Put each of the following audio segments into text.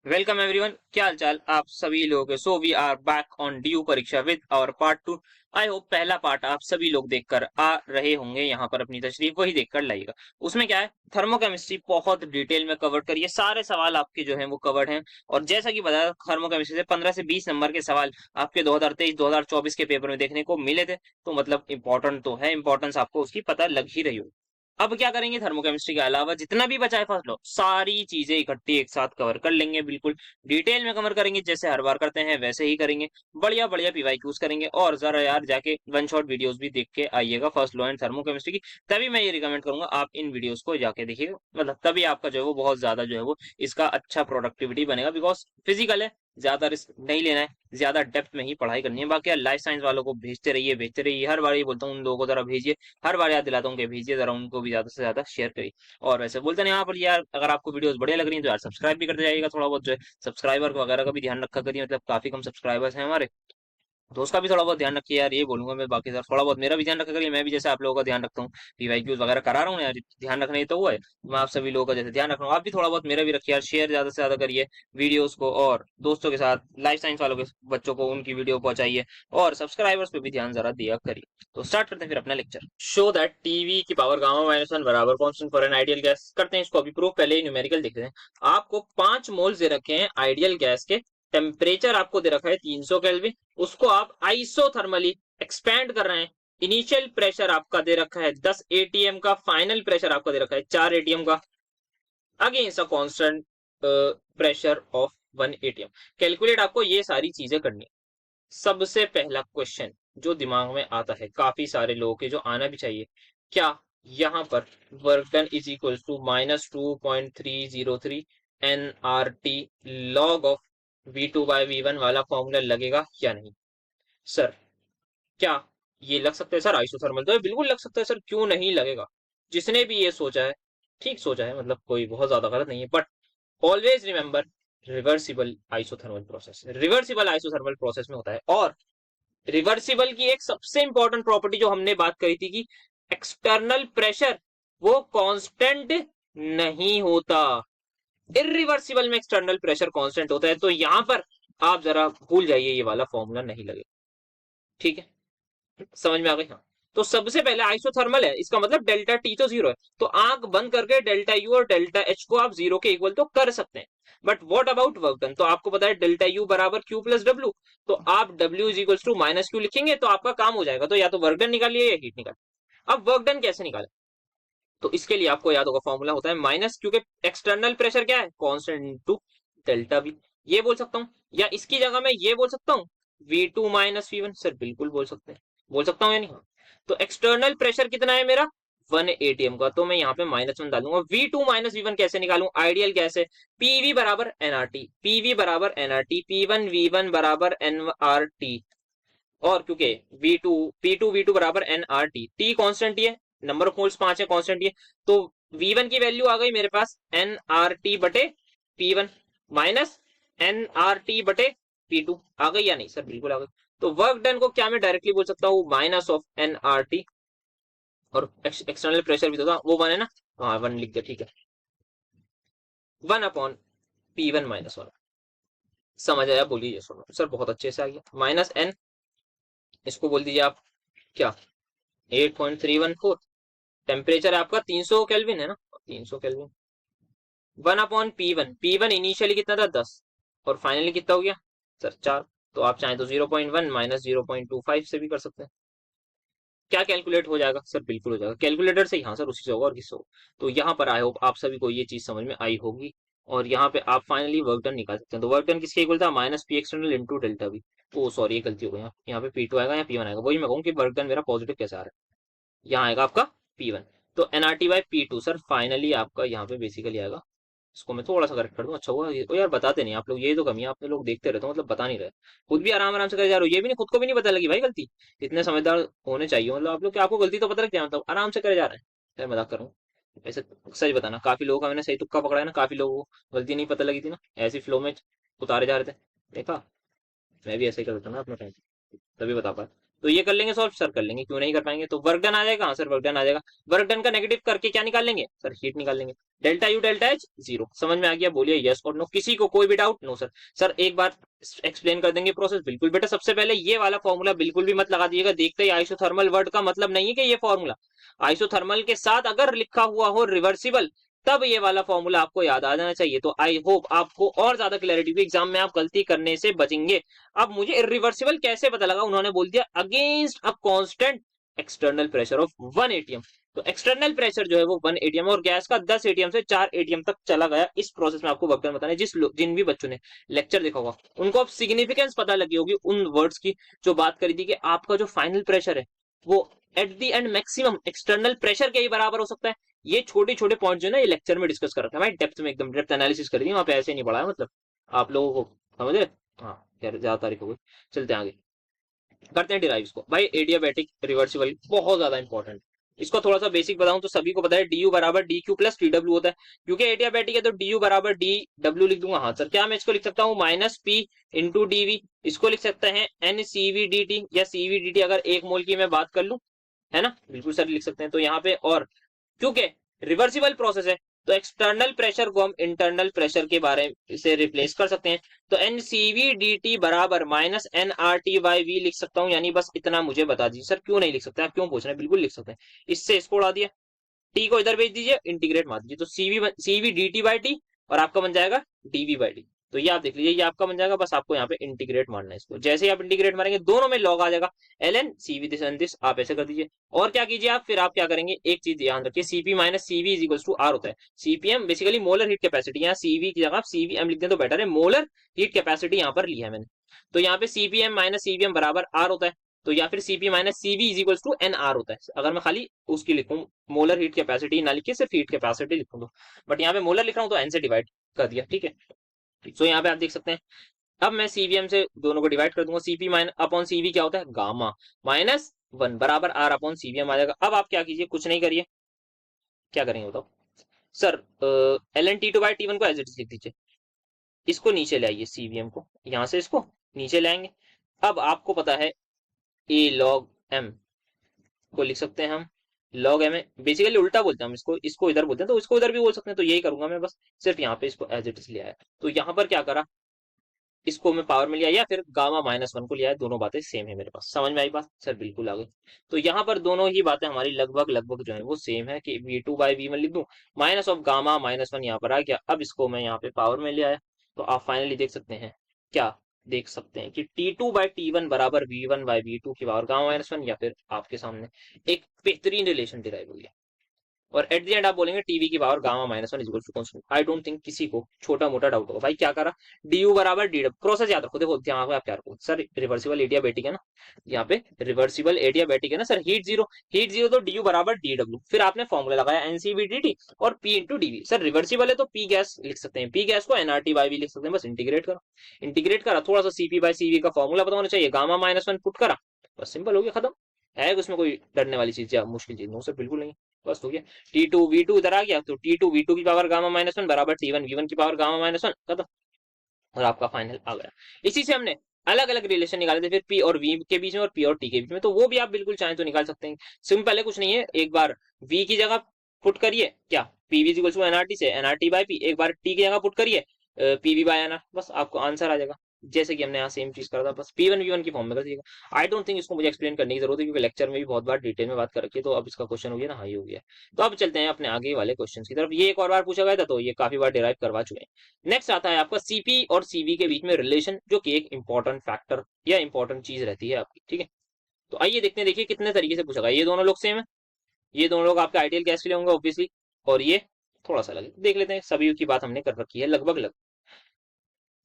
Welcome everyone, क्या हाल चाल आप सभी लोग। So we are back on ड्यू परीक्षा with our part 2। I hope पहला पार्ट आप सभी लोग देखकर आ रहे होंगे, यहाँ पर अपनी तशरीफ वही देखकर लाइएगा। उसमें क्या है, थर्मोकेमिस्ट्री बहुत डिटेल में कवर करिए, सारे सवाल आपके जो हैं वो कवर्ड हैं। और जैसा कि बताया, थर्मोकेमिस्ट्री से 15 से 20 नंबर के सवाल आपके 2023-2024 के पेपर में देखने को मिले थे। तो मतलब इंपॉर्टेंट तो है, इंपॉर्टेंस आपको उसकी पता लग ही रही हो। अब क्या करेंगे, थर्मोकेमिस्ट्री के अलावा जितना भी बचा है फर्स्ट लॉ, सारी चीजें इकट्ठी एक साथ कवर कर लेंगे, बिल्कुल डिटेल में कवर करेंगे, जैसे हर बार करते हैं वैसे ही करेंगे। बढ़िया बढ़िया पीवाईक्यूज करेंगे, और जरा यार जाके वन शॉट वीडियोस भी देख के आइएगा फर्स्ट लॉ एंड थर्मोकेमिस्ट्री की। तभी मैं ये रिकमेंड करूंगा आप इन वीडियोस को जाके देखिएगा, मतलब तभी आपका जो है वो बहुत ज्यादा जो है वो इसका अच्छा प्रोडक्टिविटी बनेगा। बिकॉज फिजिकल है, ज्यादा रिस्क नहीं लेना है, ज्यादा डेप्थ में ही पढ़ाई करनी है। बाकी लाइफ साइंस वालों को भेजते रहिए, हर बार ये बोलता हूँ उन लोगों को जरा भेजिए, हर बार याद दिलाता हूँ कि भेजिए जरा, उनको भी ज्यादा से ज्यादा शेयर करिए। और वैसे बोलते नहीं यहाँ पर यार, अगर आपको वीडियोस बढ़िया लग रही है तो यार सब्सक्राइब भी करते जाइएगा, थोड़ा बहुत जो है सब्सक्राइबर वगैरह का भी ध्यान रखा करिए, मतलब काफी कम सब्सक्राइबर्स हैं हमारे, तो उसका भी थोड़ा बहुत ध्यान रखिए यार, ये बोलूंगा मैं। बाकी सर थोड़ा बहुत मेरा भी ध्यान रखा करिए, मैं भी जैसे आप लोगों का ध्यान रखता हूँ, पीवाईक्यूज वगैरह करा रहा हूँ यार, ध्यान रखना ही तो हुआ है। मैं आप सभी लोगों का जैसे ध्यान रख रहा हूँ, आप भी थोड़ा बहुत मेरा भी रखिए यार, शेयर ज्यादा से ज्यादा करिए वीडियोस को, और दोस्तों के साथ लाइफ साइंस वालों के बच्चों को उनकी वीडियो पहुंचाइए, और सब्सक्राइबर्स पे भी ध्यान जरा दिया करिए। तो स्टार्ट करते हैं फिर अपना लेक्चर। शो दैट टीवी की पावर गामा-1 बराबर constant for an ideal gas. करते हैं इसको अभी प्रूफ, पहले ही न्यूमेरिकल देखते हैं। आपको 5 मोल्स दे रखे हैं आइडियल गैस के, टेम्परेचर आपको दे रखा है 300 केल्विन, उसको आप आइसोथर्मली एक्सपैंड कर रहे हैं। इनिशियल प्रेशर आपका दे रखा है 10 एटीएम का, फाइनल प्रेशर आपका दे रखा है 4 एटीएम का, against a constant pressure of 1 ATM. Calculate आपको ये सारी चीजें करनी है। सबसे पहला क्वेश्चन जो दिमाग में आता है काफी सारे लोगों के, जो आना भी चाहिए, क्या यहाँ पर work done is equal to -2.303 NRT log of V2/V1 वाला फॉर्मूला लगेगा या नहीं? सर क्या ये लग सकता है? सर आइसोथर्मल तो है, बिल्कुल लग सकता है सर, क्यों नहीं लगेगा? जिसने भी ये सोचा है ठीक सोचा है, मतलब कोई बहुत ज्यादा गलत नहीं है। But always remember, reversible isothermal process में होता है। और रिवर्सिबल की एक सबसे इंपॉर्टेंट प्रॉपर्टी जो हमने बात करी थी कि एक्सटर्नल प्रेशर वो कांस्टेंट नहीं होता, इरिवर्सिबल में एक्सटर्नल प्रेशर कांस्टेंट होता है। तो यहां पर आप जरा भूल जाइए, ये वाला फॉर्मूला नहीं लगेगा। ठीक है, समझ में आ गई? हाँ। तो सबसे पहले आइसोथर्मल है, इसका मतलब डेल्टा टी तो जीरो है, तो आंख बंद करके डेल्टा यू और डेल्टा एच को आप जीरो के इक्वल तो कर सकते हैं। But what about work done? तो आपको पता है डेल्टा यू बराबर क्यू प्लस डब्ल्यू, तो आप W is equal to minus Q लिखेंगे तो आपका काम हो जाएगा। तो या तो वर्क डन निकालिए या हीट निकालिए। अब वर्क डन कैसे निकाले? तो इसके लिए आपको याद होगा फॉर्मूला होता है माइनस, क्योंकि एक्सटर्नल प्रेशर क्या है? Constant into delta we. ये बोल सकता हूँ, या इसकी जगह मैं ये बोल सकता हूँ V2 माइनस V1। सर बिल्कुल बोल सकते हैं, बोल सकता हूँ या नहीं? तो एक्सटर्नल प्रेशर कितना है मेरा? 1 एटीएम का, तो मैं यहाँ पे -1 डालूंगा। V2 माइनस V1 कैसे निकालूं? आइडियल गैस है, पीवी बराबर एनआरटी, पीवी बराबर एनआरटी, P1 V1 बराबर एनआरटी। और क्योंकि V2 P2 V2 बराबर एनआरटी, टी कॉन्स्टेंट ही है, नंबर ऑफ मोल्स 5 है, कॉन्स्टेंट ही है। तो V1 की वैल्यू आ गई मेरे पास एनआरटी बटे P1 माइनस एनआरटी बटे P2। आ गई या नहीं? सर बिल्कुल आ गई। तो वर्क डन को क्या मैं डायरेक्टली बोल सकता हूँ? माइनस ऑफ एनआरटी, और एक्सटर्नल प्रेशर भी तो था वो 1 है ना, हाँ 1 लिख दिया, ठीक है, 1 अपॉन P1 माइनस 1। समझ आया? बोलिए सुनो सर, बहुत अच्छे से आ गया। माइनस एन, इसको बोल दीजिए आप क्या, 8.314। टेम्परेचर आपका 300 केल्विन है ना, 300 kelvin. 1 upon P1, P1 initially कितना था? 10, और फाइनली कितना हो गया सर? 4। तो आप चाहें तो 0.1 माइनस 0.25 से भी कर सकते हैं। क्या कैलकुलेट हो जाएगा? सर बिल्कुल हो जाएगा कैलकुलेटर से ही। हाँ सर, उसी से होगा और किससे होगा? तो यहाँ पर आई होप आप सभी को ये चीज समझ में आई होगी, और यहाँ पे आप फाइनली वर्क डन निकाल सकते हैं। तो वर्क डन किसके इक्वल था? Minus P external into delta V. Oh sorry, ये गलती हो गई, यहाँ पे P2 आएगा या P1 आएगा, वही मैं कहूँ कि वर्क डन मेरा पॉजिटिव कैसे आ रहा है। यहाँ आएगा आपका P1, तो NRT by P2 sir finally आपका यहाँ पे बेसिकली आएगा। इसको मैं थोड़ा सा करेक्ट कर दूं, अच्छा हुआ। ये यार बताते नहीं आप लोग, ये तो कमी है, आप लोग देखते रहते हो, मतलब बता नहीं रहे, खुद भी आराम आराम से करे जा रहे हो, ये भी नहीं, खुद को भी नहीं पता लगी भाई गलती। इतने समझदार होने चाहिए, मतलब आप लोग कि आपको गलती तो पता लग जाए, मतलब आराम से करे जा रहे हैं। यार मजाक करूँ ऐसे, सच बताना, काफी लोगों का मैंने सही तुक्का पकड़ा है ना, काफी लोगों को गलती नहीं पता लगी थी ना, ऐसी फ्लो में उतारे जा रहे थे, देखा? मैं भी ऐसे ही करता ना अपना टाइम, तभी बता पाया। तो ये कर लेंगे सॉल्व सर, कर लेंगे, क्यों नहीं कर पाएंगे। तो वर्क डन आ जाएगा, हाँ सर वर्क डन आ जाएगा। वर्क डन का नेगेटिव करके क्या निकाल लेंगे सर, हीट निकाल लेंगे। Delta U delta H zero, समझ में आ गया, बोलिए यस और नो, किसी को कोई भी डाउट? No sir. सर एक बार एक्सप्लेन कर देंगे प्रोसेस, बिल्कुल बेटा। सबसे पहले ये वाला फॉर्मूला बिल्कुल भी मत लगा दीजिएगा, देखते ही आइसोथर्मल वर्ड का मतलब नहीं है कि ये फॉर्मूला आइसोथर्मल के साथ अगर लिखा हुआ हो रिवर्सिबल, तब ये वाला फॉर्मूला आपको याद आ जाना चाहिए। तो आई होप आपको और ज्यादा क्लैरिटी हुई, एग्जाम में आप गलती करने से बचेंगे। अब मुझे इरिवर्सिबल कैसे पता लगा, उन्होंने बोल दिया against a constant external pressure of 1 ATM. तो एक्सटर्नल प्रेशर जो है वो 1 एटीएम और गैस का 10 एटीएम से 4 एटीएम तक चला गया। इस प्रोसेस में आपको वक्त बताना है। जिन भी बच्चों ने लेक्चर देखा होगा उनको अब सिग्निफिकेंस पता लगी होगी उन वर्ड्स की जो बात करी थी कि आपका जो फाइनल प्रेशर है वो at the and maximum external pressure के ही बराबर हो सकता है। ये छोटे छोटे पॉइंट जो है ना, ये लेक्चर में डिस्कस कर रखा है भाई, डेप्थ में एकदम डेप्थ एनालिसिस कर दी, वहां पे ऐसे नहीं पढ़ा है, मतलब आप लोगों को समझ रहे। हाँ यार ज्यादा तारीफ हो गई, चलते हैं आगे, करते हैं डिराइव इसको भाई। एडियाबैटिक रिवर्सिबल बहुत ज्यादा इंपॉर्टेंट। इसको थोड़ा सा बेसिक बताऊं तो सभी को पता है डी बराबर D Q plus T W होता है। क्योंकि एडियाबैटिक है तो डी बराबर डी डब्ल्यू लिख दूंगा। हाँ सर, क्या मैं इसको लिख सकता हूँ माइनस पी इंटू डीवी, इसको लिख सकते हैं एन सीवी डी टी या सीवी डी टी, अगर 1 मोल की मैं बात कर लूं, है ना, बिल्कुल सर लिख सकते हैं। तो यहाँ पे और क्योंकि रिवर्सिबल प्रोसेस है तो एक्सटर्नल प्रेशर को हम इंटरनल प्रेशर के बारे से रिप्लेस कर सकते हैं। तो एन सीवी डी टी बराबर minus N R T by V लिख सकता हूं, यानी बस इतना मुझे बता दीजिए। सर क्यों नहीं लिख सकते, आप क्यों पूछ रहे हैं, बिल्कुल लिख सकते हैं। इससे इसको उड़ा दिया, टी को इधर भेज दीजिए, इंटीग्रेट मार दीजिए, तो CV D T by T और आपका बन जाएगा डीवी बाई डी। तो ये आप देख लीजिए, ये आपका बन जाएगा, बस आपको यहाँ पे इंटीग्रेट मारना है इसको। जैसे ही आप इंटीग्रेट मारेंगे दोनों में लॉग आ जाएगा, L N CV this and this, आप ऐसे कर दीजिए। और क्या कीजिए आप, फिर आप क्या करेंगे, एक चीज ध्यान रखिए, CP minus CV is equal to R होता है। CPM basically molar heat capacity, यहाँ सीवी की जगह आप सीवीएम लिख दें तो बेटर है, मोलर हीट कैपेसिटी यहाँ पर लिया है मैंने। तो यहाँ पे सीपीएम माइनस सीवीएम बराबर आर होता है। तो या फिर CP minus CV is equal to N R होता है। अगर मैं खाली उसकी लिखूं, मोलर हीट कैपेसिटी ना लिखे सिर्फ हीट कैपेसिटी लिखूं तो, बट यहाँ पे मोलर लिख रहा हूं तो एन से डिवाइड कर दिया, ठीक है। तो यहाँ पे आप देख सकते हैं, अब मैं सीवीएम से दोनों को डिवाइड कर दूंगा, सीपी माइनस अपॉन सीवी क्या होता है, गामा माइनस 1 बराबर आर अपॉन सीवीएम आ जाएगा। अब आप क्या कीजिए, कुछ नहीं करिए, क्या करेंगे बताओ sir, L N T two by T one को एज इट इज लिख दीजिए, इसको नीचे ले आइए, सीवीएम को यहाँ से इसको नीचे ले आएंगे। अब आपको पता है ए लॉग एम को लिख सकते हैं हम, लॉग एम है, बेसिकली उल्टा बोलते हैं हम इसको, इसको इधर बोलते हैं तो इसको इधर भी बोल सकते हैं। तो यही करूंगा मैं, बस सिर्फ यहाँ पे इसको एज इट इज ले आया। तो यहाँ पर क्या करा, इसको मैं पावर में लिया या फिर गामा माइनस 1 को लिया है, दोनों बातें सेम है मेरे पास। समझ में आई बात सर, बिल्कुल आ गई। तो यहाँ पर दोनों ही बातें हमारी लगभग लगभग जो है वो सेम है कि v2 बाई वी वन लिख दूं, माइनस ऑफ गामा माइनस 1 यहाँ पर आ गया। अब इसको मैं यहाँ पे पावर में ले आया, तो आप फाइनली देख सकते हैं, क्या देख सकते हैं कि T2 बाई T1 बराबर V1 बाई V2 की पावर गामा माइनस 1, या फिर आपके सामने एक बेहतरीन रिलेशन डिराइव हो गया। और एट द एंड आप बोलेंगे टीवी की power gamma minus 1 equal to constant. I don't think किसी को छोटा मोटा डाउट होगा। भाई क्या करा, डी यू बराबर डी डब्ल्यू, प्रोसेस याद रखो, देखो ध्यान आप क्या रखो सर, रिवर्सिबल एडियाबैटिक है ना, यहाँ पे रिवर्सिबल एडियाबैटिक है ना सर, हीट जीरो तो डी यू बराबर डी डब्ल्यू, फिर आपने फॉर्मूला लगाया एनसीवीडीटी और P into DV. Sir reversible है तो पी गैस लिख सकते हैं, पी गैस को एनआरटी बाई वी लिख सकते हैं, बस इंटीग्रेट करो, इंटीग्रेट करा, थोड़ा सा सीपी बाई सीवी का फॉर्मूला पता होना चाहिए, गामा माइनस 1 पुट करा, बस सिंपल हो गया, खत्म है उसमें कोई डरने वाली चीज या मुश्किल चीज? नो सर बिल्कुल नहीं, बस हो गया। T2 V2 इधर आ गया, तो T2 V2 की पावर गामा माइनस 1 बराबर T1 V1 की पावर गामा माइनस 1, खत्म, और आपका फाइनल आ गया। इसी से हमने अलग अलग रिलेशन निकाले थे फिर P और V के बीच में और P और T के बीच में, तो वो भी आप बिल्कुल चाहें तो निकाल सकते हैं। सिंपल है, कुछ नहीं है, एक बार V की जगह पुट करिए, क्या PV इक्वल टू एनआरटी से एनआरटी बाई पी, एक बार T की जगह पुट करिए पीवी बाय एनआर, बस आपको आंसर आ जाएगा। जैसे कि हमने यहाँ सेम चीज करा था, बस P1 V1 की फॉर्म में कर दीजिएगा। आई डोंट थिंक इसको मुझे एक्सप्लेन करने की जरूरत है, क्योंकि लेक्चर में भी बहुत बार डिटेल में बात कर रखी है। तो अब इसका क्वेश्चन हो गया ना, हाँ ये हो गया। तो अब चलते हैं अपने आगे वाले क्वेश्चन की तरफ। ये एक और बार पूछा गया था, तो ये काफी बार डिराइव करवा चुके हैं। नेक्स्ट आता है आपका सीपी और सीवी के बीच में रिलेशन, जो कि एक इंपॉर्टेंट फैक्टर या इंपॉर्टेंट चीज रहती है आपकी, ठीक है। तो आइए देखते हैं, देखिए कितने तरीके से पूछा गया। ये दोनों लोग सेम है, ये दोनों लोग आपके आइडियल गैस के लिए होंगे ऑब्वियसली, और ये थोड़ा सा अलग देख लेते हैं। सभी की बात हमने कर रखी है लगभग लगभग।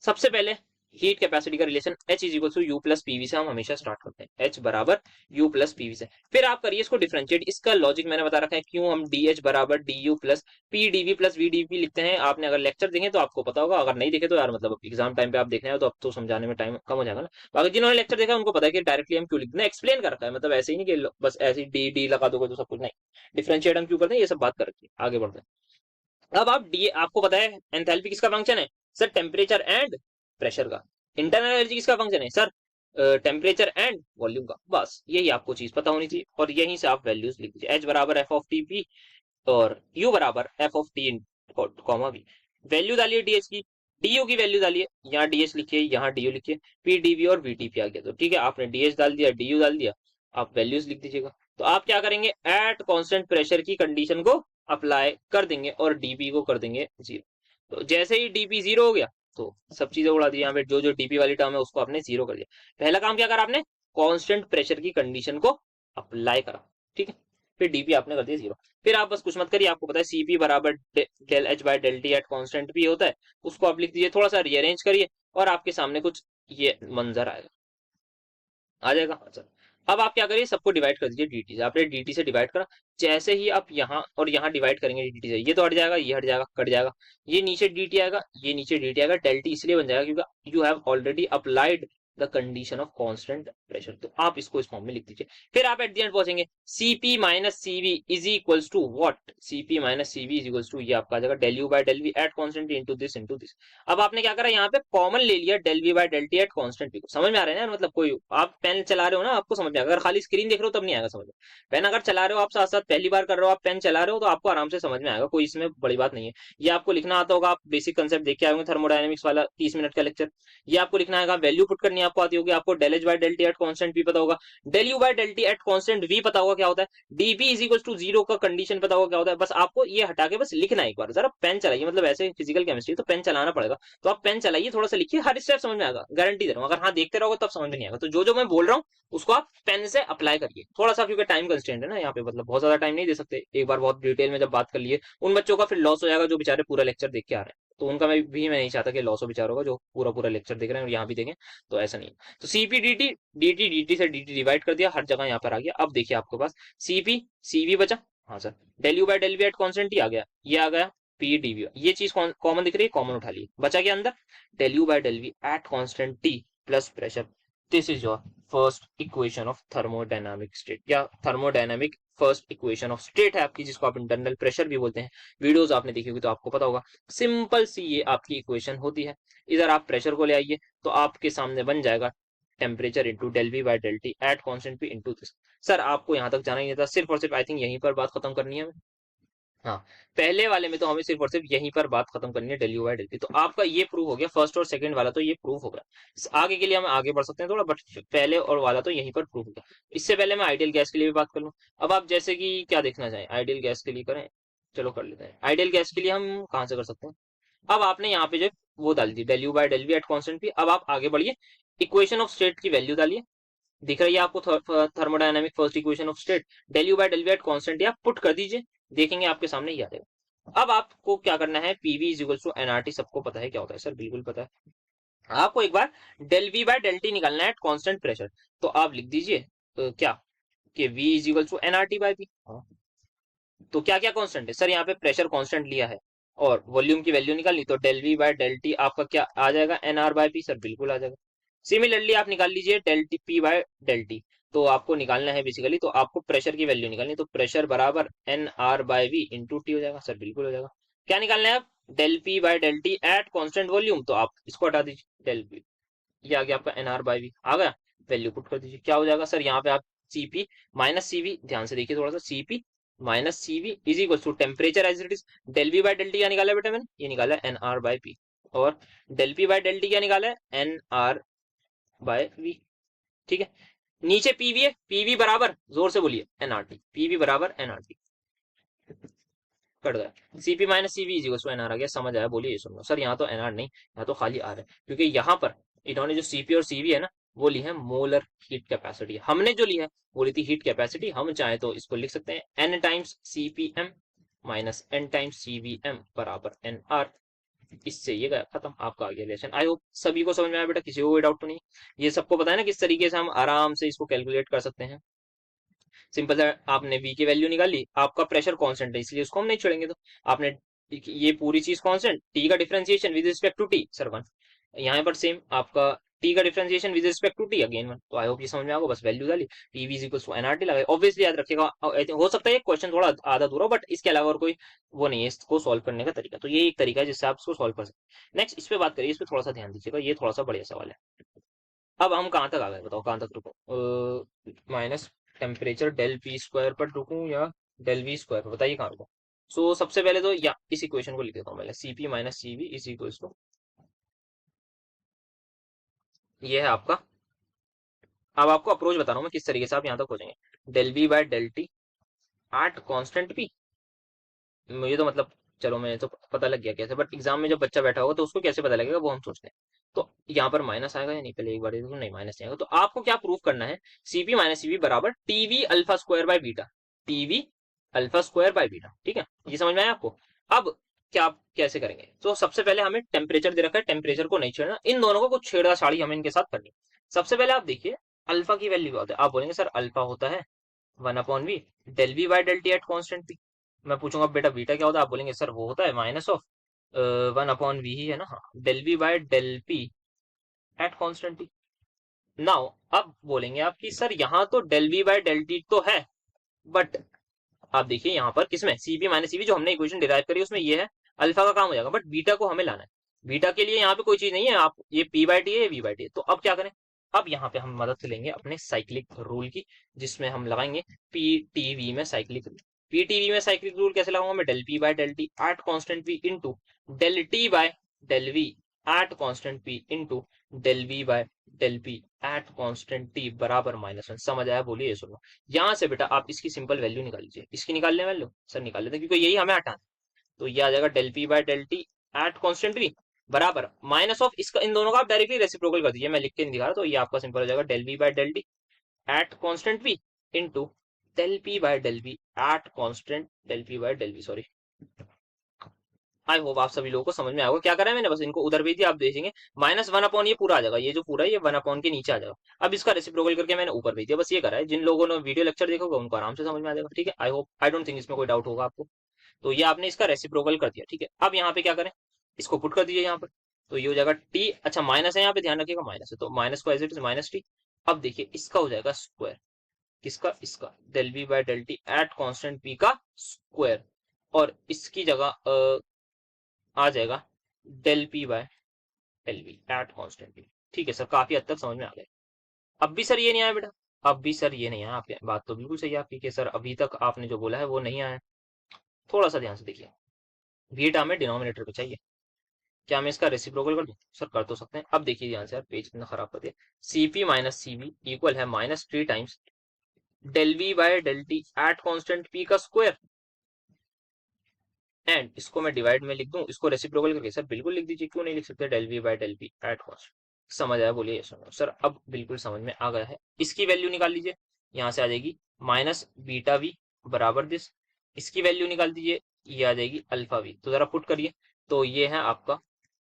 सबसे पहले हीट कैपेसिटी का relation H is equal to U plus PV से हम हमेशा स्टार्ट करते हैं, H बराबर यू प्लस पीवी से। फिर आप करिए इसको डिफरेंशिएट, इसका लॉजिक मैंने बता रखा है, क्यों हम डी एच बराबर D U plus P DV plus V DV लिखते हैं। आपने अगर लेक्चर देखे तो आपको पता होगा, अगर नहीं देखे तो यार मतलब एग्जाम टाइम पे आप देखना है तो अब तो समझाने में टाइम कम हो जाएगा ना। बाकी जिन्होंने लेक्चर देखा उनको पता है कि डायरेक्टली हम क्यों लिखते हैं, एक्सप्लेन कर रखा है, मतलब ऐसे ही नहीं कि बस ऐसे डी डी लगा दोगे तो सब कुछ, नहीं, डिफरेंशिएट हम क्यों करते हैं ये सब बात कर रखी है। आगे बढ़ते हैं। अब आप डी, आपको पता है एंथैल्पी किसका फंक्शन है सर, टेम्परेचर एंड प्रेशर का। इंटरनल एनर्जी किसका फंक्शन है सर, टेम्परेचर एंड वॉल्यूम का, बस यही आपको चीज पता होनी चाहिए और यहीं से आप वैल्यूज लिख दीजिए। एच बराबर एफ ऑफ टी पी और यू बराबर F of T comma B. Value डालिए डीएच की, डीयू की वैल्यू डालिए, यहाँ डीएच लिखिए, यहाँ डीयू लिखिए, पी डीवी और वीटीपी आ गया। तो ठीक है, आपने डीएच डाल दिया, डीयू डाल दिया, आप वैल्यूज लिख दीजिएगा। तो आप क्या करेंगे, एट कांस्टेंट प्रेशर की कंडीशन को अप्लाई कर देंगे और डीपी को कर देंगे जीरो। तो जैसे ही डीपी जीरो हो गया तो सब चीजें उड़ा दी, यहाँ पे जो जो डीपी वाली टर्म है उसको आपने जीरो कर दिया। पहला काम क्या करा आपने, कांस्टेंट प्रेशर की कंडीशन को अप्लाई करा, ठीक है, फिर डीपी आपने कर दिया जीरो। फिर आप बस कुछ मत करिए, आपको पता है सीपी बराबर del H by del T at constant P होता है, उसको आप लिख दीजिए, थोड़ा सा रीअरेंज करिए और आपके सामने कुछ ये मंजर आएगा, आ जाएगा। अच्छा, अब आप क्या करिए, सबको डिवाइड कर दीजिए डीटी से। आपने डीटी से डिवाइड करा, जैसे ही आप यहाँ और यहाँ डिवाइड करेंगे डीटी से, ये तो हट जाएगा, ये हट जाएगा, कट जाएगा, ये नीचे डीटी आएगा, ये नीचे डीटी आएगा, डेल टी इसलिए बन जाएगा क्योंकि you have already applied the condition of constant pressure. तो आप इसको इस फॉर्म में लिख दीजिए। फिर आप एट द एंड पहुंचेंगे, CP minus CV is equals to what, CP minus CV is equals to, ये आपका आ जाएगा del U by del V at constant into this into this. अब आपने क्या करा, यहाँ पे कॉमन ले लिया del V by del T at constant P को। समझ में आ रहा है ना, मतलब कोई आप पेन चला रहे हो ना, आपको समझ में आएगा। अगर खाली स्क्रीन देख रहे हो तब नहीं आएगा समझ में। पेन अगर चला रहे हो आप, साथ साथ पहली बार कर रहे हो आप, पेन चला रहे हो, तो आपको आराम से समझ में आएगा, कोई इसमें बड़ी बात नहीं है। ये आपको लिखना आता होगा, आप बेसिक कंसेप्ट देख के आए होंगे थर्मोडायनेमिक्स वाला 30 मिनट का लेक्चर। ये आपको लिखना है, वैल्यू पुट करनी आपको आती होगी, आपको del H by del T at constant P पता होगा, del U by del T at constant V पता होगा क्या होता है, DP is equal to zero का कंडीशन पता होगा क्या होता है। बस आपको ये हटा के बस लिखना है एक बार, जरा पेन चलाइए, मतलब ऐसे फिजिकल केमिस्ट्री तो पेन चलाना पड़ेगा, तो आप पेन चलाइए, थोड़ा सा लिखिए, हर स्टेप समझ में आएगा, गारंटी दे रहा हूँ। अगर हाँ देखते रहोगे तब समझ में नहीं आएगा। तो जो जो मैं बोल रहा हूँ उसको आप पेन से अप्लाई करिए थोड़ा सा, क्योंकि टाइम कंस्ट्रेंट है ना यहाँ पे, मतलब बहुत ज्यादा टाइम नहीं दे सकते। एक बार बहुत डिटेल में जब बात कर लिए, उन बच्चों का फिर लॉस हो जाएगा जो बेचारे पूरा लेक्चर देख के आ रहे हैं, तो उनका मैं नहीं चाहता कि लॉस हो बेचारों का, जो पूरा पूरा लेक्चर देख रहे हैं और यहाँ भी देखें, तो ऐसा नहीं है। तो सीपी डीटी, डीटी डीटी से डीटी डिवाइड कर दिया, हर जगह यहाँ पर आ गया। अब देखिए आपके पास सीपी सीवी बचा, हाँ sir, del U by del V at constant ही आ गया, ये आ गया, पी डीवी, ये चीज कॉमन दिख रही है, कॉमन उठा ली, बचा क्या अंदर, del U by del V at constant T plus pressure. This is your first equation of thermodynamic state, या thermodynamic first equation of state है आपकी, जिसको आप इंटरनल प्रेशर भी बोलते हैं। वीडियोस आपने देखी होगी तो आपको पता होगा, सिंपल सी ये आपकी इक्वेशन होती है। इधर आप प्रेशर को ले आइए तो आपके सामने बन जाएगा temperature into del V by del T at constant P into this. Sir आपको यहाँ तक जाना ही नहीं था, सिर्फ और सिर्फ आई थिंक यहीं पर बात खत्म करनी है हमें। हाँ, पहले वाले में तो हमें सिर्फ और सिर्फ यहीं पर बात खत्म करनी है, del U by del T. तो आपका ये प्रूव हो गया, फर्स्ट और सेकंड वाला तो ये प्रूव हो गया। आगे के लिए हम आगे बढ़ सकते हैं थोड़ा, बट पहले और वाला तो यहीं पर प्रूव हो गया। इससे पहले मैं आइडियल गैस के लिए भी बात कर लूँ। अब आप जैसे कि क्या देखना चाहें, आइडियल गैस के लिए करें, चलो कर लेते हैं। आइडियल गैस के लिए हम कहाँ से कर सकते हैं, अब आपने यहाँ पे जो वो डाल दी del U by del V at constant P. अब आप आगे बढ़िए, इक्वेशन ऑफ स्टेट की वैल्यू डालिए, दिख रही है आपको thermodynamic first equation of state, del U by del V at constant, आप पुट कर दीजिए, देखेंगे आपके सामने ही आ जाएगा। अब आपको क्या करना है, PV is equal to NRT, सबको पता है क्या होता है सर, बिल्कुल पता है। आपको एक बार del V by del T निकालना है एट कांस्टेंट प्रेशर, तो आप लिख दीजिए क्या कि v is equal to NRT by P. तो क्या क्या कांस्टेंट है सर, यहाँ पे प्रेशर कांस्टेंट लिया है और वॉल्यूम की वैल्यू निकालनी, तो del V by del T आपका क्या आ जाएगा, N R by P, sir बिल्कुल आ जाएगा। सिमिलरली आप निकाल लीजिए del T P by del T, तो आपको निकालना है बेसिकली, तो आपको प्रेशर की वैल्यू निकालनी, तो प्रेशर बराबर N R by V into T हो जाएगा, सर बिल्कुल हो जाएगा। क्या निकालना है आप, del P by del T at constant volume, तो आप इसको हटा दीजिए, डेल पी, ये आ गया आपका एन आर बाय वी आ गया, वैल्यू पुट कर दीजिए, क्या हो जाएगा सर, यहाँ पे आप सीपी माइनस सीवी, ध्यान से देखिए थोड़ा सा, CP minus CV is equal to temperature as it is, del V by del T क्या निकाला है बेटा मैंने, ये निकाला है एन आर बाय पी, और del P by del T क्या निकाला है, एन आर बाय वी, ठीक है। नीचे पीवी है, पीवी बराबर, जोर से बोलिए, एनआरटी, पीवी बराबर एनआरटी, कट गया, CP minus CV is equal to NR आ गया, समझ आया, बोलिए ये सुन लो सर, यहाँ तो एनआर नहीं, यहाँ तो खाली आर है, क्योंकि यहाँ पर इन्होंने जो सीपी और सीवी है ना, वो ली है मोलर हीट कैपेसिटी, हमने जो ली है वो ली थी हीट कैपेसिटी। हम चाहे तो इसको लिख सकते हैं N times CPM minus N times CVM बराबर एन आर। इससे ये गया खत्म, आपका आ गया रिलेशन। आई होप सभी को समझ में आया बेटा, किसी को कोई डाउट तो नहीं, ये सबको पता है ना किस तरीके से हम आराम से इसको कैलकुलेट कर सकते हैं। सिंपल सा, आपने v की वैल्यू निकाली, आपका प्रेशर कांस्टेंट है इसलिए उसको हम नहीं छोड़ेंगे, तो आपने ये पूरी चीज कांस्टेंट, t का differentiation with respect to t, sir 1, यहाँ पर सेम आपका t का differentiation with respect to t again 1। तो आई होप ये समझ में आएगा, बस वैल्यू डाली, pv is equals to NRT लगाए, ऑब्वियसली याद रखिएगा। हो सकता है ये क्वेश्चन थोड़ा आधा दूर हो, बट इसके अलावा और कोई वो नहीं है इसको सॉल्व करने का तरीका, तो ये एक तरीका है जिससे आप इसको सॉल्व कर सकते हैं। नेक्स्ट इस पे बात करिए, इस पे थोड़ा सा ध्यान दीजिएगा, ये थोड़ा सा बढ़िया सवाल है। अब हम कहाँ तक आ गए बताओ, कहाँ तक रुको? Minus temperature del P square पर रुकूं या डेल वी स्क्वायर पर, बताइए कहाँ रुको। सो सबसे पहले तो या इस इक्वेशन को लिख देता हूँ पहले, C P minus C V is equal to, ये है आपका। अब आपको अप्रोच बता रहा हूँ मैं किस तरीके से आप यहाँ तक पहुंचेंगे। Del V by del T at constant P, मुझे तो मतलब चलो मैं तो पता लग गया कैसे, बट एग्जाम में जब बच्चा बैठा होगा तो उसको कैसे पता लगेगा वो हम सोचते हैं। तो यहाँ पर माइनस आएगा या नहीं, पहले एक बार देखो, नहीं माइनस नहीं आएगा। तो आपको क्या प्रूफ करना है, सीपी माइनस सीपी बराबर TV alpha square by beta, TV alpha square by beta, ठीक है, ये समझ में आया आपको। अब क्या आप कैसे करेंगे, तो सबसे पहले हमें टेम्परेचर दे रखा है, टेम्परेचर को नहीं छेड़ना, इन दोनों को कुछ छेड़छाड़ी हमें इनके साथ करनी है। सबसे पहले आप देखिए अल्फा की वैल्यू क्या होता है, आप बोलेंगे सर अल्फा होता है 1/v del V by del T at constant P. मैं पूछूंगा बेटा बीटा क्या होता है, आप बोलेंगे सर वो होता है माइनस ऑफ 1/v ही है ना, हाँ, del V by del P at constant P. Now अब बोलेंगे आप कि सर यहाँ तो del V by del T तो है, बट आप देखिए यहाँ पर किसमें सीपी माइनस सीपी जो हमने इक्वेशन डिराइव करी उसमें ये है, अल्फा का काम हो जाएगा, बट बीटा को हमें लाना है। बीटा के लिए यहाँ पे कोई चीज नहीं है, आप ये पी बाय टी है, ये वी बाय टी है। तो अब क्या करें, अब यहाँ पे हम मदद लेंगे अपने साइक्लिक रूल की, जिसमें हम लगाएंगे पी टी वी में cyclic rule. P T V में साइक्लिक रूल कैसे लगाऊंगा मैं, del P by del T at constant P into del T by del V at constant P into del V by del P at constant T बराबर -1। समझ आया, बोलिए ये सुनो। यहाँ से बेटा आप इसकी सिंपल वैल्यू निकाल लीजिए, इसकी निकाल ले वैल्यू सर, निकाल लेते हैं क्योंकि यही हमें हटाना है। तो ये आ जाएगा del P by del T at constant V बराबर माइनस ऑफ इसका, इन दोनों का आप डायरेक्टली रेसिप्रोकल कर दीजिए, मैं लिख के नहीं दिखा रहा, तो ये आपका सिंपल हो जाएगा del V by del T at constant V into del P by del V at constant del P by del V, sorry. I hope आप सभी लोगों को समझ में आएगा क्या करा है मैंने, बस इनको उधर भेज दिया, आप देखेंगे -1 ये पूरा आ जाएगा, ये जो पूरा है ये 1 के नीचे आ जाएगा। अब इसका रेसिप्रोकल करके मैंने ऊपर भेज दिया, बस ये करा है। जिन लोगों ने वीडियो लेक्चर देखा होगा उनको आराम से समझ में आ जाएगा, ठीक है। I hope, I don't think इसमें कोई डाउट होगा आपको। तो ये आपने इसका रेसिप्रोकल कर दिया, ठीक है। अब यहाँ पे क्या करें, इसको पुट कर दीजिए यहाँ पर, तो ये हो जाएगा टी, अच्छा माइनस है यहाँ पे, ध्यान रखिएगा माइनस है, तो माइनस को as it is minus T. अब देखिए इसका हो जाएगा स्क्वायर, किसका, इसका del V by del T at constant P का स्क्वायर, और इसकी जगह आ जाएगा del P by del V at constant P. ठीक है सर, काफी हद तक समझ में आ गया। अब भी सर ये नहीं आया बेटा, अब भी सर ये नहीं आया, आपकी बात तो बिल्कुल सही है आपकी कि सर अभी तक आपने जो बोला है वो नहीं आया। थोड़ा सा ध्यान से देखिए, बीटा हमें डिनोमिनेटर पे चाहिए, क्या मैं इसका रेसिप्रोकल कर दूं, सर कर तो सकते हैं। अब देखिए ध्यान से, यार पेज इतना खराब कर दिया, सीपी माइनस सीबी इक्वल है -3 times del V by del T at constant P का स्क्वायर, एंड इसको मैं डिवाइड में लिख दूं, इसको रेसिप्रोकल करके, सर बिल्कुल लिख दीजिए, क्यों नहीं लिख सकते, del V by del P at cost. समझ आया, बोलिए ये सुनो सर, अब बिल्कुल समझ में आ गया है। इसकी वैल्यू निकाल लीजिए, यहाँ से आ जाएगी माइनस बीटा वी बराबर दिस, इसकी वैल्यू निकाल दीजिए, ये आ जाएगी अल्फा वी, तो जरा पुट करिए, तो ये है आपका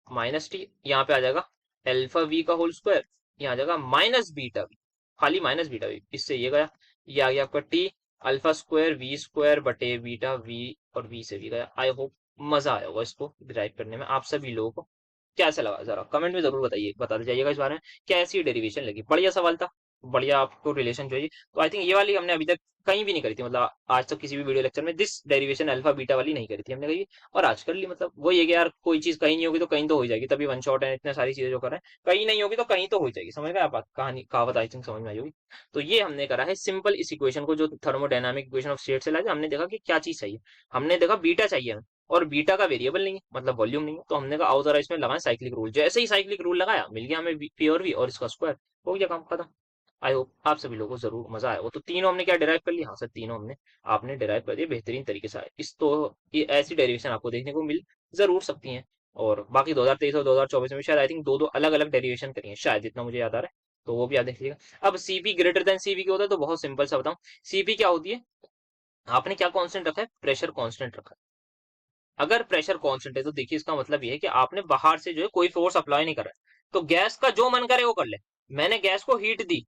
माइनस टी, यहाँ पे आ जाएगा अल्फा वी का होल स्क्वायर, यहाँ आ जाएगा माइनस बीटा वी, खाली माइनस बीटा वी, इससे ये गया, ये आ गया आपका T alpha square V square बटे बीटा वी, और वी से भी गया। आई होप मजा आया होगा इसको डिराइव करने में आप सभी लोगों को। कैसा लगा जरा कमेंट में जरूर बताइए, बताते जाइएगा इस बारे में कैसी डेरिवेशन लगी। बढ़िया सवाल था, बढ़िया आपको रिलेशन चाहिए। तो आई थिंक ये वाली हमने अभी तक कहीं भी नहीं करी थी, मतलब आज तक किसी भी वीडियो लेक्चर में दिस डेरिवेशन अल्फा बीटा वाली नहीं करी थी हमने कहीं, और आज कर ली। मतलब वो ये कि यार कोई चीज कहीं नहीं होगी तो कहीं तो हो जाएगी, तभी वन शॉट है, इतने सारी चीजें जो कर रहे हैं कहीं नहीं होगी तो कहीं तो हो जाएगी। समझ गए आप बात, कहानी कहावत आई थिंक समझ में आई होगी। तो ये हमने करा है सिंपल इस इक्वेशन को, जो थर्मोडायनामिक इक्वेशन ऑफ स्टेट से लाया, हमने देखा कि क्या चीज चाहिए, हमने देखा बीटा चाहिए हमें, और बीटा का वेरिएबल नहीं है, मतलब वॉल्यूम नहीं है, तो हमने कहा आओ जरा इसमें लगाएं साइक्लिक रूल। जैसे ही साइक्लिक रूल लगाया मिल गया हमें पी और वी, और इसका स्क्वायर, हो गया काम खत्म। आई होप आप सभी लोगों को जरूर मजा आया वो। तो तीनों हमने क्या डिराइव कर लिया, हाँ सर तीनों हमने आपने डिराइव कर दिया बेहतरीन तरीके से। इस तो ये ऐसी डेरिवेशन आपको देखने को मिल जरूर सकती हैं, और बाकी 2023 और 2024 में शायद आई थिंक दो दो अलग अलग डेरिवेशन करी है शायद, जितना मुझे याद आ रहा है, तो वो भी याद रखिएगा। अब सीपी ग्रेटर देन सीवी क्या होता है, तो बहुत सिंपल सा बताऊं, सीपी क्या होती है, आपने क्या कांस्टेंट रखा है, प्रेशर कांस्टेंट रखा है। अगर प्रेशर कांस्टेंट है तो देखिए इसका मतलब ये है कि आपने बाहर से जो है कोई फोर्स अप्लाई नहीं कर रहा है, तो गैस का जो मन करे वो कर ले। मैंने गैस को हीट दी,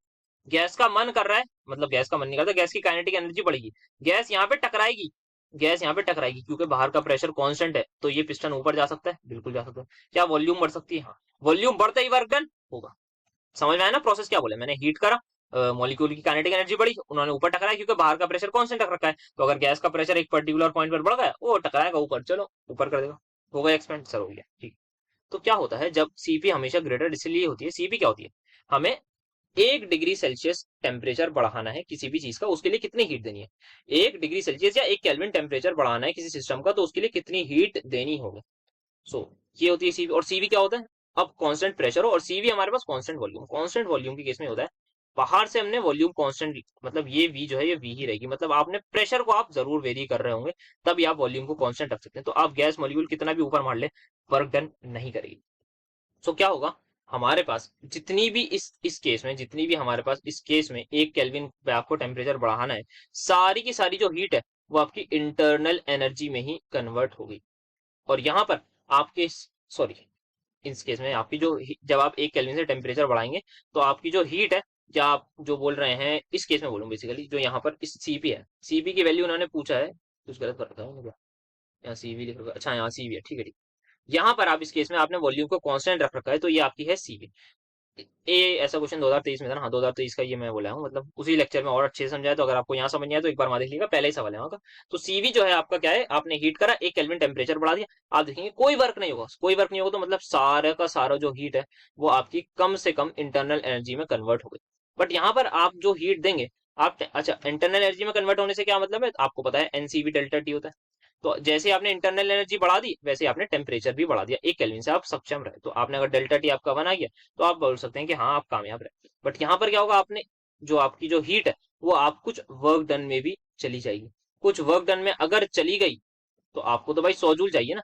गैस का मन कर रहा है, मतलब गैस का मन नहीं करता, गैस की काइनेटिक एनर्जी बढ़ेगी, गैस यहाँ पे टकराएगी, गैस यहाँ पे टकराएगी, क्योंकि बाहर का प्रेशर कांस्टेंट है, तो ये पिस्टन ऊपर जा सकता है, बिल्कुल जा सकता है। क्या वॉल्यूम बढ़ सकती है, हाँ, वॉल्यूम बढ़ते ही वर्क डन होगा। समझ में आया ना प्रोसेस क्या बोले, मैंने हीट करा, मॉलिक्यूल की काइनेटिक एनर्जी बढ़ी, उन्होंने ऊपर टकराया, क्योंकि बाहर का प्रेशर कांस्टेंट रख रखा है, तो अगर गैस का प्रेशर एक पर्टिकुलर पॉइंट पर बढ़ गया वो टकराएगा ऊपर, चलो ऊपर कर देगा, हो गया एक्सपेंड, सर हो गया ठीक। तो क्या होता है जब सीपी हमेशा ग्रेटर इसलिए होती है, सीपी क्या होती है, हमें 1 डिग्री सेल्सियस टेम्परेचर बढ़ाना है किसी भी चीज का, उसके लिए कितनी हीट देनी है? 1 डिग्री सेल्सियस या 1 केल्विन टेम्परेचर बढ़ाना है किसी सिस्टम का, तो उसके लिए कितनी हीट देनी होगी? सो ये होती है सीवी। और सीवी क्या होता है? अब कांस्टेंट प्रेशर हो और सीवी हमारे पास कांस्टेंट वॉल्यूम। कांस्टेंट वॉल्यूम के केस में होता है बाहर से हमने वॉल्यूम कांस्टेंट, मतलब ये वी जो है ये वी ही रहेगी, मतलब आपने प्रेशर को आप जरूर वेरी कर रहे होंगे, तब आप वॉल्यूम को कांस्टेंट रख सकते हैं। तो आप गैस मॉलिक्यूल कितना भी ऊपर मार ले, वर्क डन नहीं करेगी। सो क्या होगा? हमारे पास जितनी भी इस केस में, जितनी भी हमारे पास इस केस में 1 केल्विन पे आपको टेम्परेचर बढ़ाना है, सारी की सारी जो हीट है वो आपकी इंटरनल एनर्जी में ही कन्वर्ट होगी। और यहाँ पर आपके, सॉरी, इस केस में आपकी जो जब आप 1 केल्विन से टेम्परेचर बढ़ाएंगे तो आपकी जो हीट है, या आप जो बोल रहे हैं, इस केस में बोलूँ बेसिकली, जो यहाँ पर इस सीपी है, सीपी की वैल्यू उन्होंने पूछा है, कुछ गलत कर रखा है क्या? यहाँ सीवी लिख रखा है, अच्छा यहाँ सीवी है, ठीक है ठीक। यहाँ पर आप इस केस में आपने वॉल्यूम को कांस्टेंट रख रखा है, तो ये आपकी है सीवी। ये ऐसा क्वेश्चन 2023 में था ना, हाँ 2023 का ये मैं बोला हूँ, मतलब उसी लेक्चर में और अच्छे से समझाया, तो अगर आपको यहाँ समझ नहीं आया तो एक बार वहां देख लीजिएगा, पहले ही सवाल है वहाँ का। तो सीवी जो है आपका क्या है, आपने हीट करा, 1 केल्विन टेम्परेचर बढ़ा दिया, आप देखेंगे कोई वर्क नहीं होगा, कोई वर्क नहीं होगा, तो मतलब सारा का सारा जो हीट है वो आपकी कम से कम इंटरनल एनर्जी में कन्वर्ट हो गई। बट यहाँ पर आप जो हीट देंगे, आप अच्छा, इंटरनल एनर्जी में कन्वर्ट होने से क्या मतलब है, आपको पता है एनसीवी डेल्टा टी होता है। तो जैसे आपने इंटरनल एनर्जी बढ़ा दी, वैसे आपने टेम्परेचर भी बढ़ा दिया, 1 केल्विन से आप सक्षम रहे, तो आपने अगर डेल्टा टी आपका 1 आ गया, तो आप बोल सकते हैं कि हाँ आप कामयाब रहे। बट यहाँ पर क्या होगा, आपने जो आपकी जो हीट है वो आप कुछ वर्क डन में भी चली जाएगी। कुछ वर्क डन में अगर चली गई तो आपको तो भाई 100 जूल चाहिए ना।